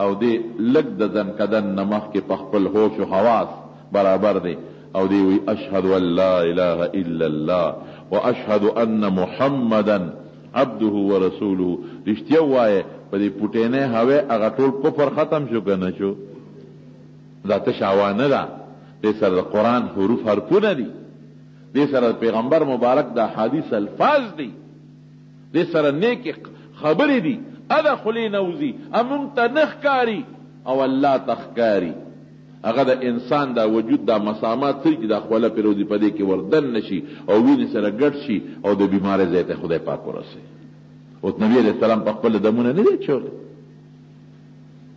او دی لږ د ځنکدن نه مخکې په خپل هوش و حواس برابر دی، او دی وی اشهد ان لا اله الا الله واشهد ان محمدا عبده ورسوله. رښتیا وایه په دې پوټینې هوا هغه ټول کفر ختم شو که نه شو؟ دا تش هوا نه ده، دې سره د قرآن حرفونه دي، دې سره د پیغمبر مبارک د احادیث الفاظ دي، دې سره نیک خبرې دي. ادا خلی نوزی امون ته نخکاری او الله تخکاری. هغه د انسان دا وجود دا مسامات سری چې دا خوله پیروزی پدې کې وردن نشي او وینې سره ګډ شي او د بیمارۍ ځای ته خدای پاک ورسي. او نبی علیہ السلام په خپل دمونه نه دی چولی.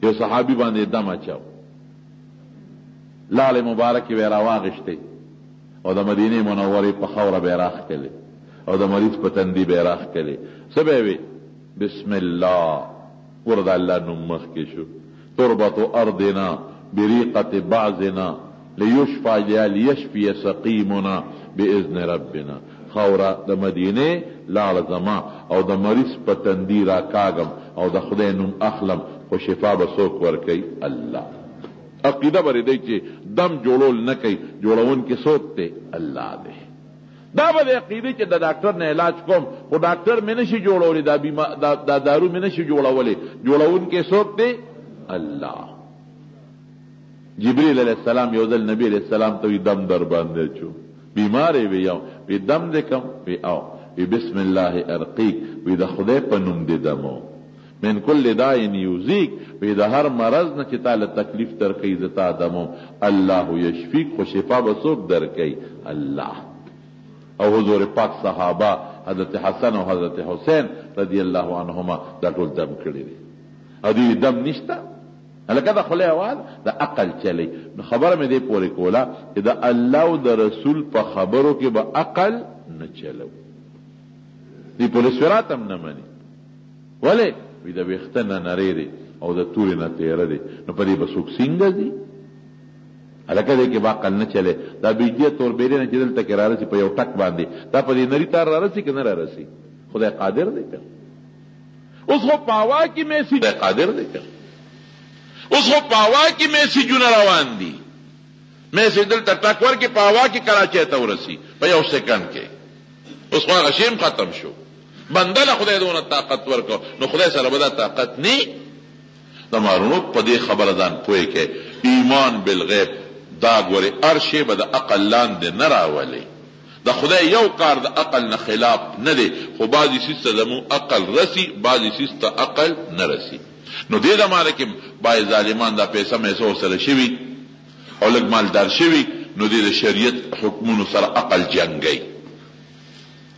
یو صحابي باندې دم اچاو، لاله مبارک به راواغشته او د مدینه منورې په خوره به راخکلي او د مریض په تندي به راخکلي. سبب بسم الله ورد الله نمخ کې شو. تربط ارضنا بریقه بعضنا لیشفی سقیمنا باذن ربنا. خوره د مدینه لاړه زما او د مریض په تندي را کاږم او د خدای نوم اخلم، خو شفا به څوک ورکوي؟ الله. عقیده بری دی چې دم جوړول نه کوي، جوړون کې څوک دی؟ الله دی. دا به عقیده چې د ډاکټر نه علاج کوم، خو ډاکټر مې نشي جوړولی، دا دارو مې نشي جوړولی، جوړون کې څوک دی؟ الله. جبریل علیہ السلام یو ځل نبی علیہ السلام ته دم در باندې چو، بیمار وی یو وی دم دې کم وی او وی بسم الله ارقیک، وی د خدای په نوم دې دمو، من کل داء یوزیک، وی د هر مرض نه چې تعالی تکلیف درکې زتا دمو، الله یشفیک، خو شفا به څوک درکې؟ الله. او حضور پاک صحابه حضرت حسن او حضرت حسین رضی الله عنهما دا ټول دم کړی دي. او دې دم نشته، هلکه د خله اواز د عقل چلی. نو خبره مې دې پورې کوله چې د الله او د رسول په خبرو کې به عقل نه چلو. دې پولیس ورات هم نه مني، ولې وی د ویښته نه نری دی او د تورې نه تیره دی، نو په دې به څوک څنګه دي؟ هلکه دې کې به عقل نه چلی. دا بیجیه توربیرې نه چې دلته کې رارسي په یو ټک باندې، دا په دې نری تار رارسي که نه رارسي؟ خدای قادر دی که اوس خو په هوا کې میسي، خدای قادر دی که اوس خو په هوا کې میسیجونه روان دي، میسیج دلته ټک ورکې په هوا کې کراچۍ ته ورسي په یو سیکنډ کې. اوس خو هغه شی ختم شو. بنده له خدای دونه طاقت ورکو، نو خدای سره به دا طاقت نه. د مارونو په دې خبره ځان پوهې کې ایمان بالغیب دا ګورې هر شی به د عقل لاندې نه راولي. د خدای یو کار د عقل نه خلاف نه دی، خو بعضی سیز ته زمو عقل رسی، بعضی سیز ته عقل نه رسی. نو دې زمانه کې باید ظالمان دا پیسه میسه سره شوي او لږ مالدار شوي، نو دې د شریعت حکمونو سره عقل جنګي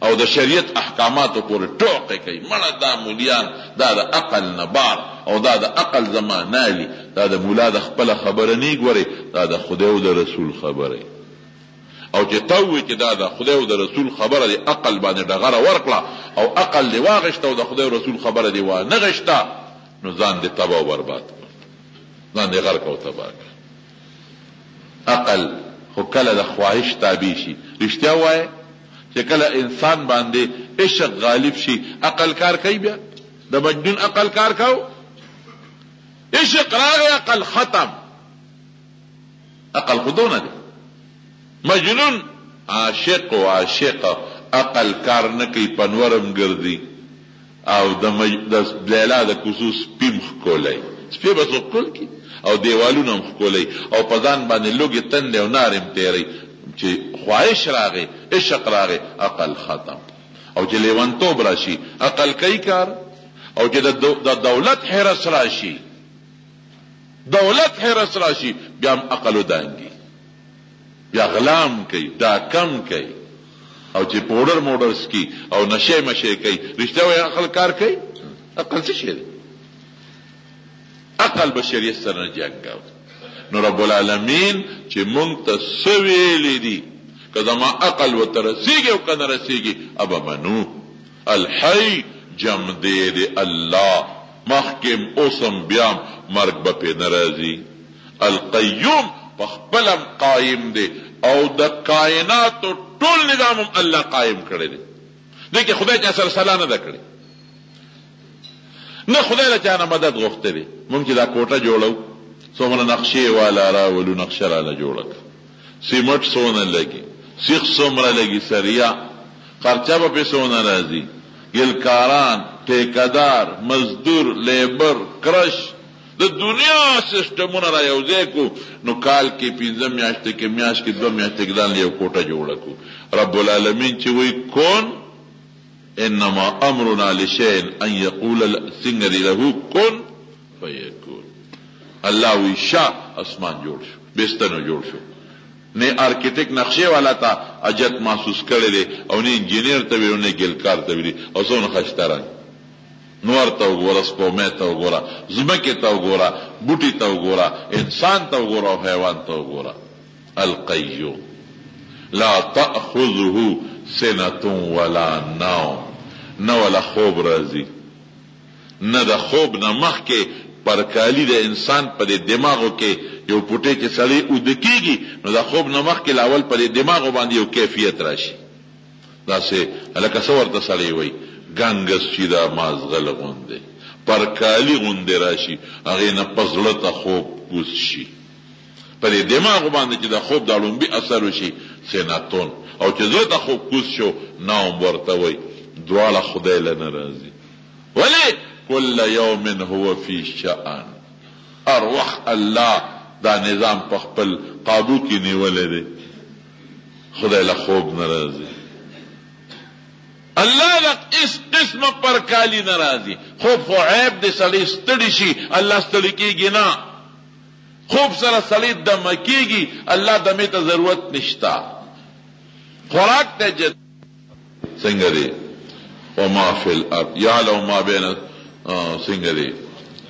او د شریعت احکاماتو پورې ټوکې کوي. مړه دا مولیان دا د عقل نه بار او دا د عقل زمانه لی، دا د مولا د خپل خبره نه ګوري، دا د خدای او د رسول خبره. او چې تووي چې دا د خدای او د رسول خبره دی، عقل باندې ډغره ورکړه او عقل دی واغشته او د خدای او رسول خبره دی وانه غشته، نو ځان دې تباہ او برباد کړ، ځان دې غرق او تباہ کړ. عقل خو کله د خواهش تابع شي. رښتیا وایي چې کله انسان باندې عشق غالب شي عقل کار کوي، بیا د مجنون عقل کار کو، عشق راغی عقل ختم. عقل خودونه دی، مجنون عاشق و عاشقه عقل کار نه کوي، پنورم ګرځي او د لیلا د کوڅو سپیم ښکلی، سپی به ښکل کی او دیوالونه هم ښکلی او په ځان باندې لوګې تندې او نارم تیری. چې خواهش راغی عشق راغی عقل ختم. او چې لیونتوب راشي عقل کوي کار، او چې د دولت حرس راشي، دولت حرس راشي بیا هم عقل ودانګي، بیا غلام کوي، ډاکم کوي، او چې پوډر موډرز کی او نشه مشه کوي. رښتیا وایي عقل کار کوي؟ عقل څه شی دی؟ عقل بشریت سره نه جنګاو. نو رب العالمین چې مونږ ته څه ویلي دي، که زما عقل ورته رسېږي او که نه رسېږي ابا منو. الحی جمع دی الله، مخکم اوسم بیام مرګ به پې نه راځي. القیوم په خپلم قایم دی او د کائناتو ټول نظام هم الله قایم کړی دی. دې کې خدای چا سره صلاح نه ده کړې، نه خدای له چا نه مدد غوښتې دی. مونږ چې دا کوټه جوړو څومره نقشې والا راولو، نقشه راله جوړه کړه، سیمټ څونه لګي، سیخ څومره لګي، سریا خرچه به پې څونه راځي، ګلکاران، ټیکدار، مزدور، لیبر، کرش، د دنیا سیسټمونه را یو ځای کو، نو کال کې 15 میاشتې کې میاشت کې 2 میاشتې کې دان یو کوټه جوړه کو. رب العالمین چې وی کون انما امرنا لشیء ان یقول څنګه له کن فیکون. الله وی شا اسمان جوړ شو، بستنو جوړ شو. نه ارکیټیک نقشه والا تا اجت محسوس کړی دی او نه انجینیر ته وی نه ګلکار ته وی او څونه خشتران. نور ته وګوره، سپومه ته وګوره، زمکه ته وګوره، بوټي ته وګوره، انسان ته وګوره او حیوان ته وګوره. القیوم لا تأخذه سنة ولا نوم، نه ولا خوب راځي، نه د خوب نه مخکې پرکالی د انسان په دماغو کې یو پټې چې سړی اوده کېږي، نو د خوب نه مخکې لاول په دماغو باندې یو کیفیت راشي. داسې لکه څه ورته سړی وایي ګنګس چې دا مازغل غوندې پرکالی غوندې راشي، هغې نه په زړه ته خوب کوز شي. په دماغو باندې چې د خوب دا لومبي اثر وشي سیناتون، او چې زړه ته خوب کوز شو نوم ورته وایي. دواړه خدای له نه راځي. ولې کل یوم هو فی شأن، هر وخت الله دا نظام په خپل قابو کې نیولې دی، خدای له خوب نه راځي. الله له اس قسمه پرکالی نه راځي. خوب خو عیب دی، سړی ستړي شي، الله ستړي کېږي نه. خوب سره سړی دمه کېږي، الله دمې ته ضرورت نشته. خوراک ته جد څنګه دی وما فی الارض یعلم ما بین څنګه دی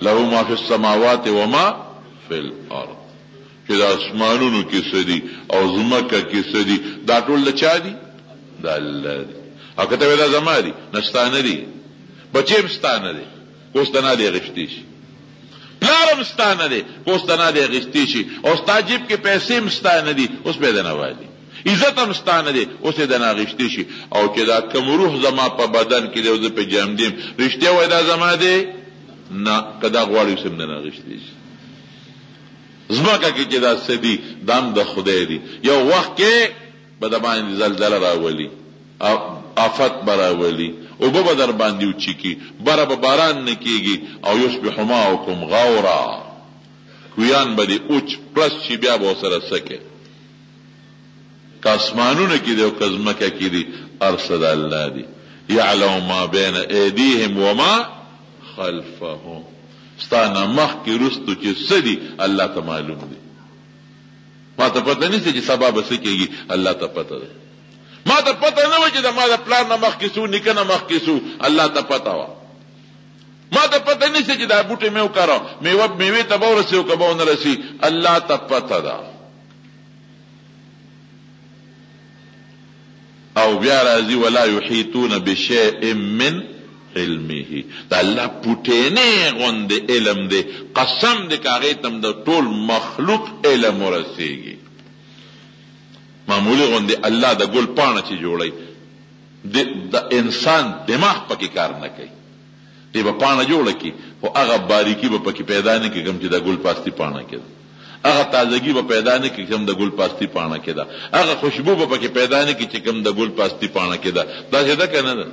له ما فی السماوات وما فی الارض، چې د اسمانونو کې څه دي او ځمکه کې څه دي دا ټول د چا دي؟ د الله دي. او که ته وایې دا زما دي، نه ستا نه دي، بچی هم ستا نه دی، اوس ته نه دی اخیستی شي، پلار هم ستا نه دی، اوس ته نه دی اخیستی شي، او ستا جیب کې پیسې هم ستا نه دي، اوس به یې نه والي، عزت هم ستا نه دی، اوس یې نه اخیستی شي. او چې دا کوم روح زما په بدن کې دی او زه پې جامدیم، رښتیا وایي دا زما دی؟ نه، که دا غواړي اوس هم نه اخیستی شي. ځمکه کې چې دا څه دي دا هم د خدای دي. یو وخت کې به د باندې زلزله راولي، آفت براولي، اوبه به در باندې وچیږي، بره به باران نه کېږي، او یصبح ماؤکم غورا، کویان به دې اوچ پرس شي، بیا به ورسره څه کوې؟ که اسمانونه کې دی او که ځمکه کې دی ارصد الله دی یعلم ما بین ایدیهم وما خلفهم ستانه مخکې رستو چې څه دي الله ته معلوم دی ما ته پته نشته چې سبا به څه کېږي الله ته پته ده ما ته پته نه وه چې د ما د پلار نه مخکې سو نیکه نه مخکې سو الله ته پته وه ما ته پته نشته چې دا بوټی مې وکرم میوې ته به ورسي او که به ونه رسي الله ته پته ده او بیا راځي ولا یحیطون بشیء من علمه دا الله پټینې غوندې علم دی قسم دی که هغې ته د ټول مخلوق علم ورسېږي معمولي غوندې الله د ګل پاڼه چې جوړوي د انسان دماغ پکې کار نه کوي دی به پاڼه جوړه کړي خو هغه باریکي به پکې پیدا نه کړي کوم چې د ګل پاستي پاڼه کې ده هغه تازگی به پیدا نه کړي کوم د ګل پاستي پاڼه کې ده هغه خوشبو به پکې پیدا نه کړي چې کوم د ګل پاستي پاڼه کې ده داسې ده که نه ده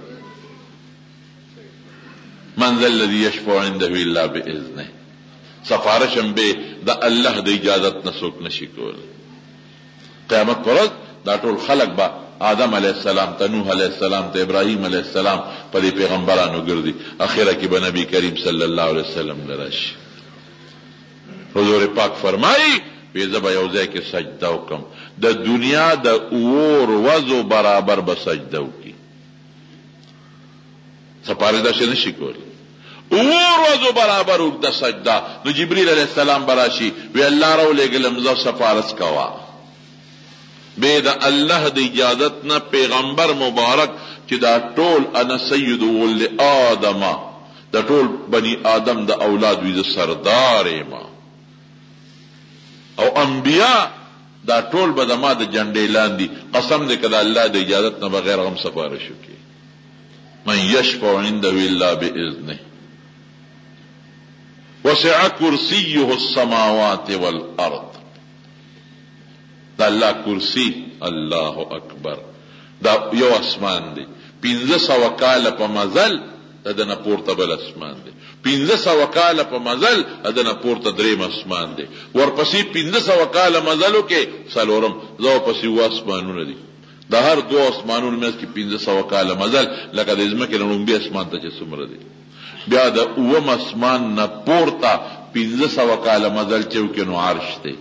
من ذا الذي يشفع عنده الا باذنه سفارش هم به د الله د اجازت نه څوک نشي کولی قیامت پر ورځ دا ټول خلق به آدم علیه السلام ته نوح علیه السلام ته ابراهیم علیه السلام په دې پیغمبرانو ګرځي اخره کې به نبی کریم صلی الله علیه وسلم لراشي حضور پاک فرمایي وی زه به یو ځای کې سجده وکړم د دنیا د اور وزو برابر به سجده وکړي سپاره داسې نشي کولی اور وزو برابر اوږده سجده نو جبریل علیه السلام به راشي وی الله راولېږلم زه سفارس کوه بے دا اللہ دا اجازت نا پیغمبر مبارک چې دا ټول انا سید ولد آدم دا ټول بنی آدم دا اولاد وی دا سردار ما او انبیاء دا ټول به ما د جنډې لاندې قسم دې کده الله د اجازت نه بغیر هم سفارش وکړي من یشفع عنده الا باذنه وسع کرسیه السماوات والارض دا الله کرسی الله اکبر دا یو اسمان دی 1500 کاله په مزل دنه پورته بل اسمان دی 1500 کاله په مزل دنه پورته دریم اسمان دی ورپسې 1500 کاله مزلو کې څلورم زو پسې و اسمانونه دي د هر دو اسمانونو مېز کې 1500 کاله مزل لکه د ځمکې لومبي اسمان ته چې څومره دی بیا د اوم اسمان نه پورته 1500 کاله مزل چې وکړو نو عرش دی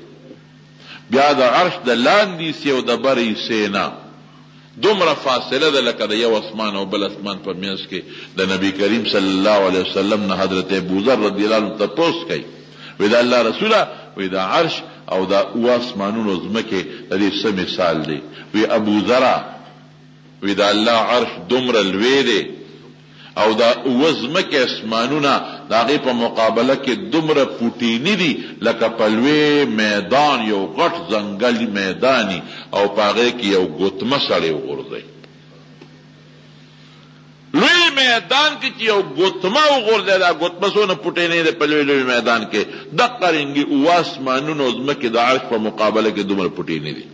بیا د عرش د لاندې سی او د بري سینا دومره فاصله ده لکه د یو اسمان او بل اسمان په میانس کې د نبی کریم صلی الله علیه وسلم نه حضرت ابوذر رضی الله عنه تپوس کوي وی دا الله رسوله وی دا عرش او دا او اسمانونو زمکه د دې څه مثال دی وی ابوذر وی دا الله عرش دومره لوی دی او دا وزمکه اسمانونه دا غي په مقابله کې دومره پوټینی دي لکه پلوي میدان یو غټ ځنګلي میدانی او پاغه کې یو ګوتمه سړی وغورځي لوی میدان کې یو ګوتمه وغورځي دا ګوتمه سونه پوټینی ده په لوی میدان کې د قرنګي او اسمانونو زمکه د عرش په مقابله کې دومره پوټینی دي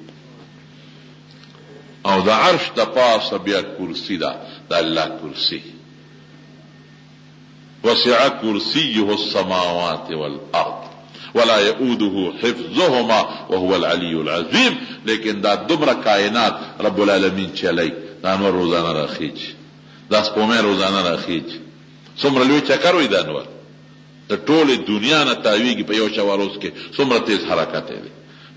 او د عرش د پاسه بیا کرسی ده د الله کرسی وسع كرسيه السماوات والارض ولا يؤوده حفظهما وهو العلي العظيم لیکن دا دمر کائنات رب العالمین چلی دا انور روزانه راخیج دا سپومه روزانه راخیج څومره لوی چکر وي دا انور د ټوله دنیا نه تاویږي په یو شواروس کې څومره تیز حرکت دی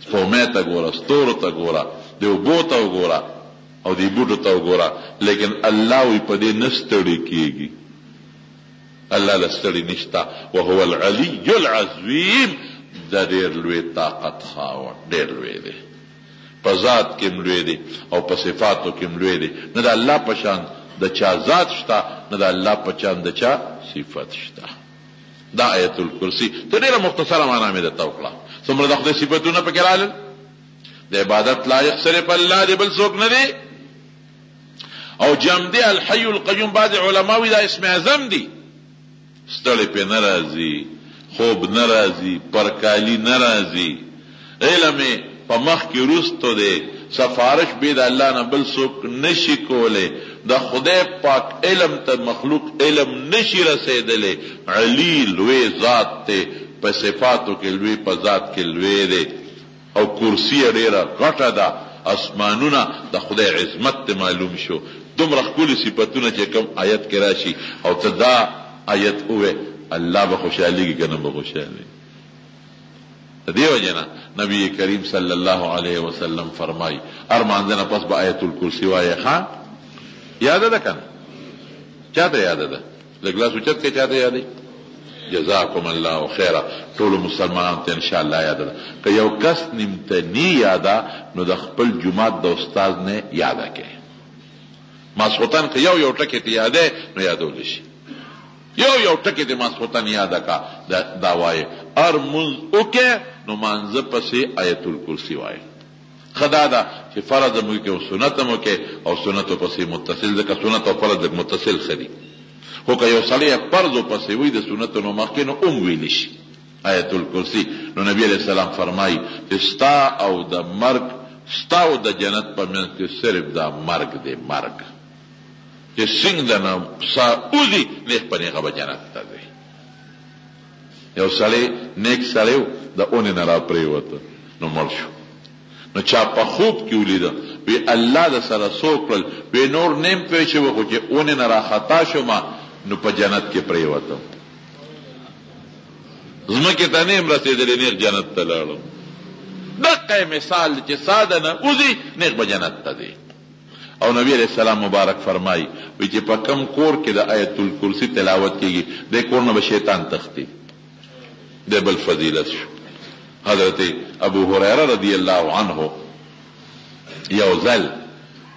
سپومه ته ګوره ستورو ته ګوره دیو بوته وګوره او دی بوټو ته وګوره لیکن الله وي په دې نستړي کیږي الله لستړي نشتا وهو العلي العظيم دا ډېر لوی طاقت خاوند ډېر لوی دی په ذات کې لوی دی او په صفاتو کې لوی دی نه د الله په شان د چا ذات شته نه د الله په شان د چا صفات شته دا آیت الکرسی ته ډېره مختصره معنا مې درته وکړه څومره د خدای صفاتونه پکې راغلل د عبادت لایق صرف الله دی بل څوک نه دی او جمع دی الحي القيوم بعض علماوی دا اسم اعظم دی ستړی پې نه راځي خوب نه راځي پرکالی نه راځي علم په مخ کې وروسته دی سفارش بې د الله نه بل څوک نشي کولی د خدای پاک علم ته مخلوق علم نشي رسېدلی علي لوی ذات دی په صفاتو کې لوی په ذات کې لوی دی او کرسی ډېره غټه ده اسمانونه د خدای عظمت ته معلوم شو. دومره ښکلي صفتونه چې کوم آیت کې راشي او ته دا آیت اوه الله به خوشحالېږي که نه به خوشحالېږي. دیو جنا نبی کریم صلی الله علیه وسلم فرمای ارمانځنه پس به آیت الکرسی وایي. ښا یاد ده کنه؟ چاته یاد ده؟ لګلاس اوچت کې چاته یاد دی؟ جزاکم الله خیره. ټول مسلمانانو ته ان شاء الله یاد ده. که یو کس نیمته نی یاده نو د خپل جماعت د استاد نه یاده کې ماسخوتن که یو ټکی ته یاده نو یادول شي. یو ټکی ته ماسخوتن یاده کا دا وایي ار منز اوکه نو مانزه پسې آیت الکرسی وایي. خدا دا چې فرض مو کې او سنت مو کې او سنت پسې متصل ده. که سنت او فرض متصل خدي خو که یو سړی فرض پسې وي د سنت نو مخکې نو ویل شي آیت الکرسی. نو نبی علیہ السلام فرمایي چې ستا او د مرګ ستا او د جنت په منځ کې صرف دا مرګ دی. مرګ چې څنګه نه سا اوزي نیک په نیغه به جنت ته ځي. یو سړی نیک سړی د اونې نه را پرېوته نو مړ شو. نو چا په خوب کې ولیده وی الله د سره سوکړل وی نور نیم پوه شو خو چې اونې نه را خطا شوم نو په جنت کې پرېوتم. ځمکې ته نیم رسېدلی نیغ جنت ته لاړم. دقه مثال چې ساده نه اوزي نیغ به جنت ته ځي. او نبی علیہ السلام مبارک فرمائی وی چې په کم کور کې د آیت الکرسی تلاوت کیږي د کور نه به شیطان تختی. د بل فضیلت شو. حضرت ابو هریره رضی الله عنه یو ځل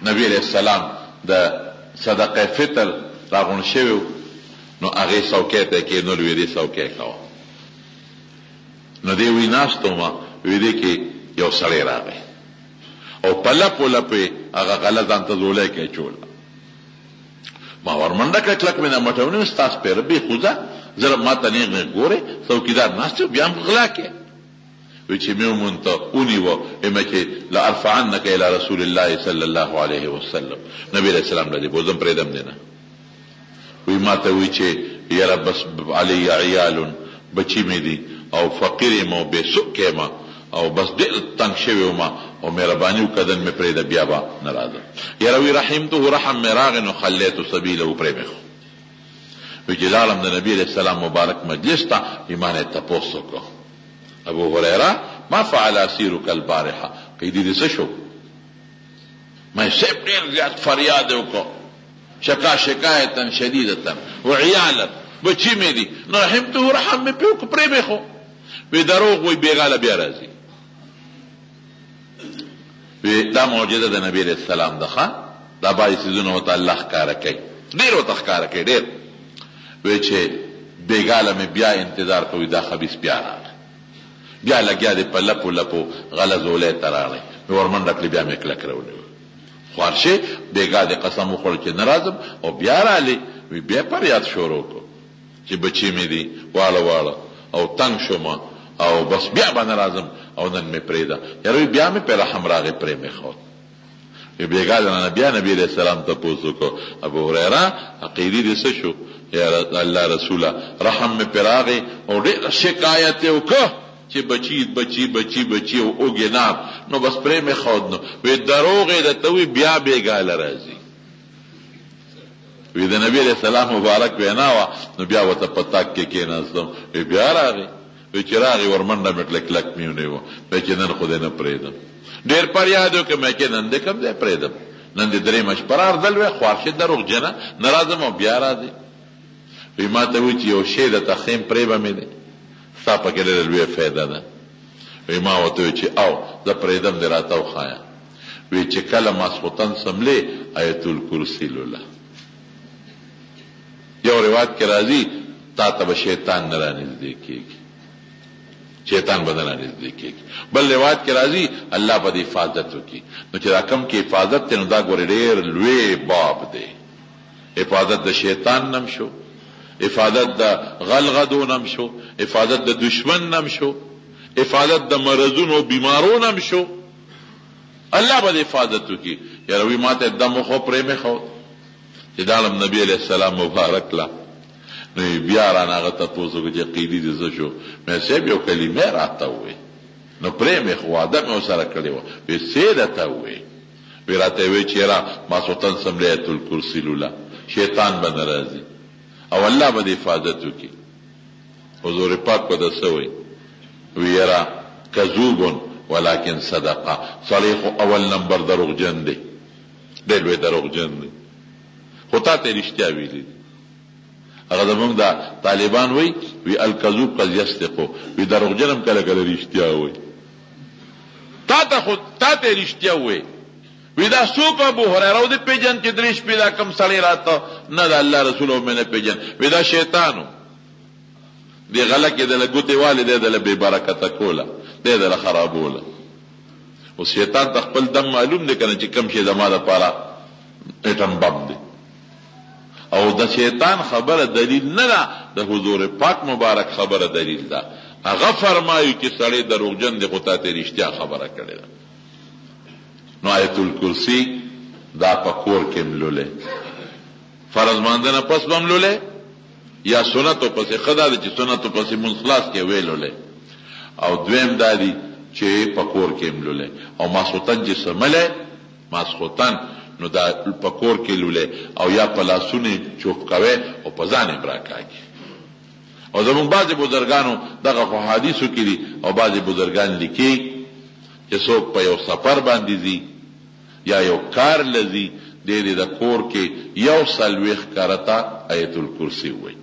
نبی علیہ السلام د صدقه فطر راغون شوی نو هغه څوکۍ ته کې نو لوی دی څوکۍ کاوه. نو دی وی ناستو ما وی دی کې یو سړی راغی او په لپو لپې هغه غله ځان ته زولۍ کې چول. ما ورمنډه کړه کلک مې نه مټونې ستاسو پیر به خوځه زره ما ته نه ګورې څوکیدار ناستو بیا هم غلا کې وی چې مې ومونته ونیوه اما چې لارفعنک الی رسول الله صلی الله علیه وسلم. نبی علیہ السلام له دې بوزم پرېدم دی نه. وی ما ته وی چې یاره بس علی عیال بچی مې دي او فقیر ما بے سکه ما او بس دل تنگ شوی ما او مهرباني وکدن مې پرې د بیا با ناراضه. یاره وی رحمته رحم مراغ نو خلیت سبیله پرې مخ. وی جلالم د نبی علیہ السلام مبارک مجلس ته ایمان ته پوسو کو. ابو هريره ما فعل اسيرك البارحه قیدی دې څه شو؟ ما سب ډیر زیات فریاد وکړو شکایتا شدیدتا وعیالا بچی مې دي نو رحمته رحم مې پیو کو پرې مخ. وی دروغ وی بیغاله بیا راځي. وی دا معجزه د نبی علیہ السلام ده. دا باید سيزونه وته الله ښکارا کوي ډیر وته ښکارا کوي ډیر. وی چې بیغاله مې بیا انتظار کوي دا خبيث بیا راغی بیا لګیا دی په لپو لپو غلزولې تراغی ورمنډه کړی بیا مې کله کړو خورشه بیګا د قسم وخور چې ناراضم او بیا رالی وی بیا پر یاد شروع کو چې بچی مې دی واړه او تنگ شوم او بس بیا باندې راځم او نن مې پریدا یاره بیا مې پر رحم راغی پرې مې خو وی بیګا د نبی علیہ السلام ته پوښتنه کو ابو هريره عقیدی دې څه شو یا الله رسوله رحم مې پراغی او ډېر شکایت وکړه چې بچی او اوګناب نو بس پرې مې خود نو وی دروغه د توي بیا بیګاله راځي. وی د نبی علیہ السلام مبارک وینا وا نو بیا وته پتاک کې کېناستم وی بیا راغی وی چې راغی ورمنډه مې کلک میونه و په چې نن خو دې نه پرېدم ډېر پر یادو کې مې کې نن دې کم دې پرېدم نن دې درې مش پرار دل وی خواشه دروغ جنا ناراضم او بیا راځي. وی ما ته وی چې یو شی د تخیم پرې به مې دي ستا پکې ډېره لویه فایده ده. وی ما ورته وی چې او زه پرېږدم دې راته وښایه. وی چې کله ماسخوتن سملې آیت الکرسی لوله. یو روایت کې راځي تا ته به شیطان نه رانږدې کېږي شیطان به نه رانږدې کېږي. بل روایت کې راځي الله به دې حفاظت وکړي. نو چې دا کم کې حفاظت دی نو دا ګورې ډېر لوی باب دی. حفاظت د شیطان نم شو حفاظت د غلغدو نم شو حفاظت د دشمن نم شو حفاظت د مرضونو بیمارونو نم شو. الله به حفاظت وکي. یاره وی ماته دمو خو پرې مې خو چې دالم نبی علیہ السلام مبارک لا نو بیا را ناغه ته پوسو چې قیدی دې شو مې سیب یو کلمه راته وې نو پرې مې خو واده مې ورسره کړې وه. وی څه درته ووې؟ وی راته وی چې یاره ماسخوتن څمره ایت الکرسي لوله، شیطان به نه راځي او الله به د حفاظت وکړي. حضور پاک به ده څه وی؟ وی یاره کذوبن ولکن صدقه، سړی خو اول نمبر دروغجن دی، ډېر لوی دروغجن دی، خو تا ته رښتیا ویلي. هغه زمونږ د طالبان وی الکذوب قد یصدقو، وی دروغجن هم کله کله رښتیا وی. تا ته رښتیا وی. وی دا څوک ابو هريره او د پیجن چې درې شپې دا کم سړی راته نه د الله رسول او مې نه پیجن. وی دا شیطانو دی غله کې د لګوتې والي دی د له بې برکته کوله، دی د له خرابوله. اوس شیطان ته خپل دم معلوم دی کنه چې کم شي زما دپاره ایټم بم دی. او د شیطان خبره دلیل نه ده، د حضور پاک مبارک خبره دلیل ده. هغه فرمایي چې سړی دروغجن دی خو تا ته رښتیا خبره کړې ده. نو آیت الکرسی دا په کور کې ملوله، فرض مانځنه پس بم لوله یا سنتو پسې خدا ده چې سنتو پسې منځ خلاص کې ویلوله، او دویم دا دی چې په کور کې ملوله. او ماسخوتن چې سمله ماسخوتن نو دا په کور کې لوله، او یا په لاسونه چوپ کوي او په ځان براکاږي. او زمونږ بعضې بزرګانو دغه خو حدیثو کې دي، او بعضې بزرګان لیکي چې څوک په یو سفر باندې ځي یا یو کار لذي د کور کې 140 کرتا آیت الکرسی وایي.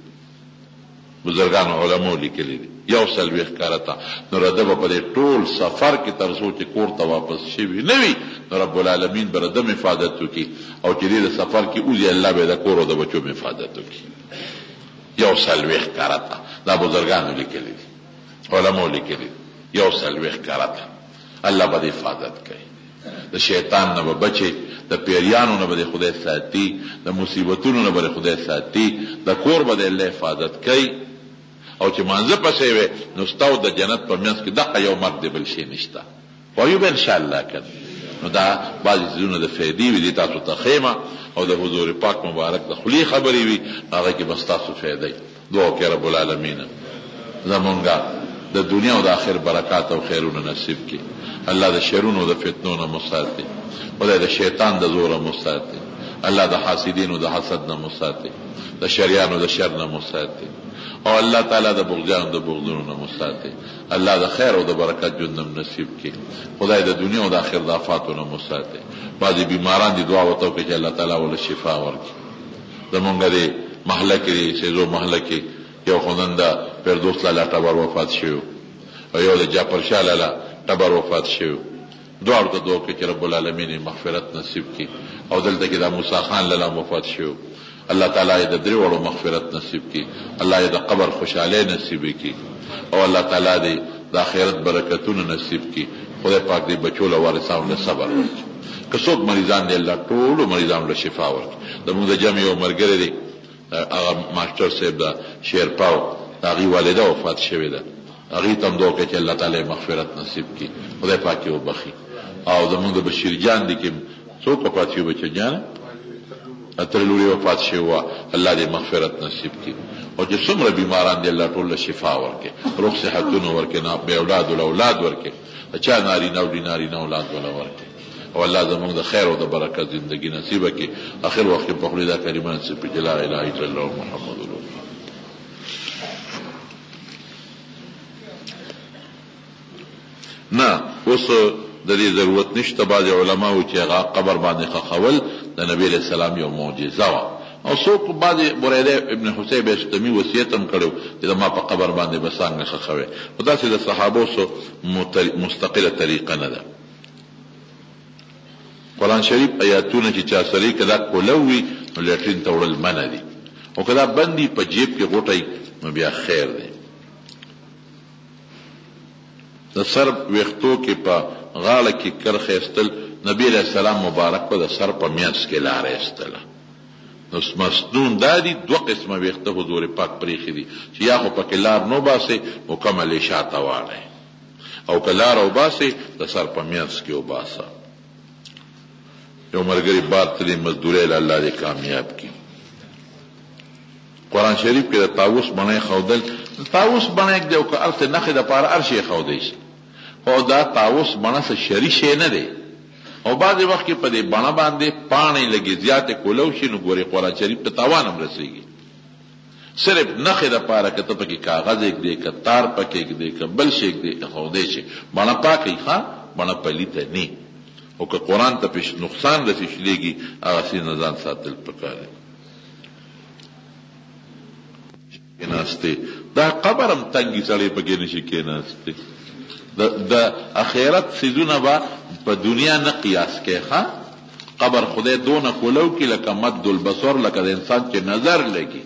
بزرګانو علماء لیکلي دي 140 کرتا. نو رده به په دې ټول سفر کې تر څو چې کور ته واپس شوي نه وي، نو رب العالمین به رده حفاظت وکړي، او چې دې سفر کې اوځي الله به د کور او د بچو حفاظت وکړي. 140 کرتا دا بزرګانو لیکلي دي، علماء لیکلي دي 140 کرتا. الله به حفاظت کوي، د شیطان نه به بچي، د پیریانو نه به خدای ساتي، د مصیبتونو نه به خدای ساتي، د کور به الله حفاظت کوي. او چې مانځه پسې وي نو ستاو د جنت په منځ کې دغه یو مرګ دی، بل شي نشته. وایو به ان شاء الله کړه. نو دا بعضې څیزونه د فایدې وي دي تاسو ته خیمه، او د حضور پاک مبارک د خولي خبرې وي هغه کې بس تاسو فایده. دعا وکړئ رب العالمین زمونږه د دنیا او د آخر برکات او خیرونه نصیب کړي. الله د شرونو د فتنو نه مساتي، خدای د شیطان د زوره مساتي، الله د حاسدینو د حسد نه مساتي، د شریانو د شر نه مساتي، او الله تعالی د بغضیانو د بغضونو نه مساتي. الله د خیر او د برکت ژوند نصیب کړي. خدای د دنیا او د آخر د آفاتو نه مساتي. بعضې بیماران دي دعا ورته وکړي چې الله تعالی ول شفا ورکړي. زمونږ د محله کې سیزو محله کې یو خوندن د فردوس لاله ټبر وفات شوی، او یو د جعفر شاه لاله ټبر وفات شوی. دعا ورته دعا وکړي چې رب العالمین مغفرت نصیب کړي. او دلته کې د موسی خان لاله وفات شوی، الله تعالی د درې وړو مغفرت نصیب کړي، الله د قبر خوشاله نصیب کړي، او الله تعالی د آخرت برکتونه نصیب کړي. خدای پاک دې بچو له وارثانو له صبر ورکړي. که څوک مریضان دي الله ټولو مریضانو له شفا ورکړي. زموږ د جمع یو ملګری دی هغه ماسټر صاحب د شیرپاو د هغې والده وفات شوې ده، هغې ته هم دعا وکړئ چې الله تعالی مغفرت نصیب کړي، خدای پاک یې وبخي. او زموږ د بشیر جان دی کې څوک وفات شوي بچه جانه اتر لوري وفات شوی وه، الله دې مغفرت نصیب کړي. او چې څومره بیماران دي الله ټول له شفا ورکړي، روغ صحتونه ورکړي، بې اولاد ول اولاد ورکړي، چا نارینه او نارینه اولاد ولا ورکړي. او الله زموږ د خیر او د برکت زندگی نصیب کړي. اخر وخت په خپل دا کلمه نصیب کړي لا اله الا الله محمد رسول الله. نه اوس د دې ضرورت نشته. بعض علماو چې هغه قبر باندې خخول د نبی علیہ السلام یو معجزه وه، او څوک بعض بریده ابن حسیب استمی وصیت هم کړو چې ما په قبر باندې به څنګه خخوي. خو داسې د صحابو سو مستقله طریقه نه ده. قرآن شریف آیاتونه چې چا سره کدا کولوي نو لټرین ته وړل منع دي، او کدا بندي په جیب کې غوټي نو بیا خیر دی. د سر ویختو کې په غاړه کې کرخه استل نبی علیہ السلام مبارک په د سر په میانس کې لاره استله. نو مسنون دادی دو قسمه ویخته حضور پاک پریخي دي چې یا خو پکې لار نو باسي مکمل شاته واړي، او کلار او باسي د سر په میانس کې وباسه. یو مرګري بار تلې مزدوري له الله دې کامیاب کی. قرآن شریف کې د طاووس باندې خودل، طاووس باندې دی او که ارته نخې د پاره ارشي خودې شي، او دا تاوس بڼه څه شری شی نه دی او بعضې وخت کې په دې بڼه باندې پاڼې لږې زیاتې کولو شي نو ګورې قرآن شریف ته تاوان هم رسېږي. صرف نخې دپاره که ته پکې کاغذ ایږدې که تار پکې ایږدې که بل شی ایږدې ایښودی شي بڼه پاکه ښه بڼه پلیته نه او که قرآن ته پېش نقصان رسي شلېږي هغسې نه ځان ساتل پکار دی. کېناستې دا قبر هم تنګي سړی پکې نشي کېناستې. د اخرت څیزونه به په دنیا نه قیاس کوي ښه. قبر خدای دونه کولو کې لکه مد البصر لکه د انسان چې نظر لګي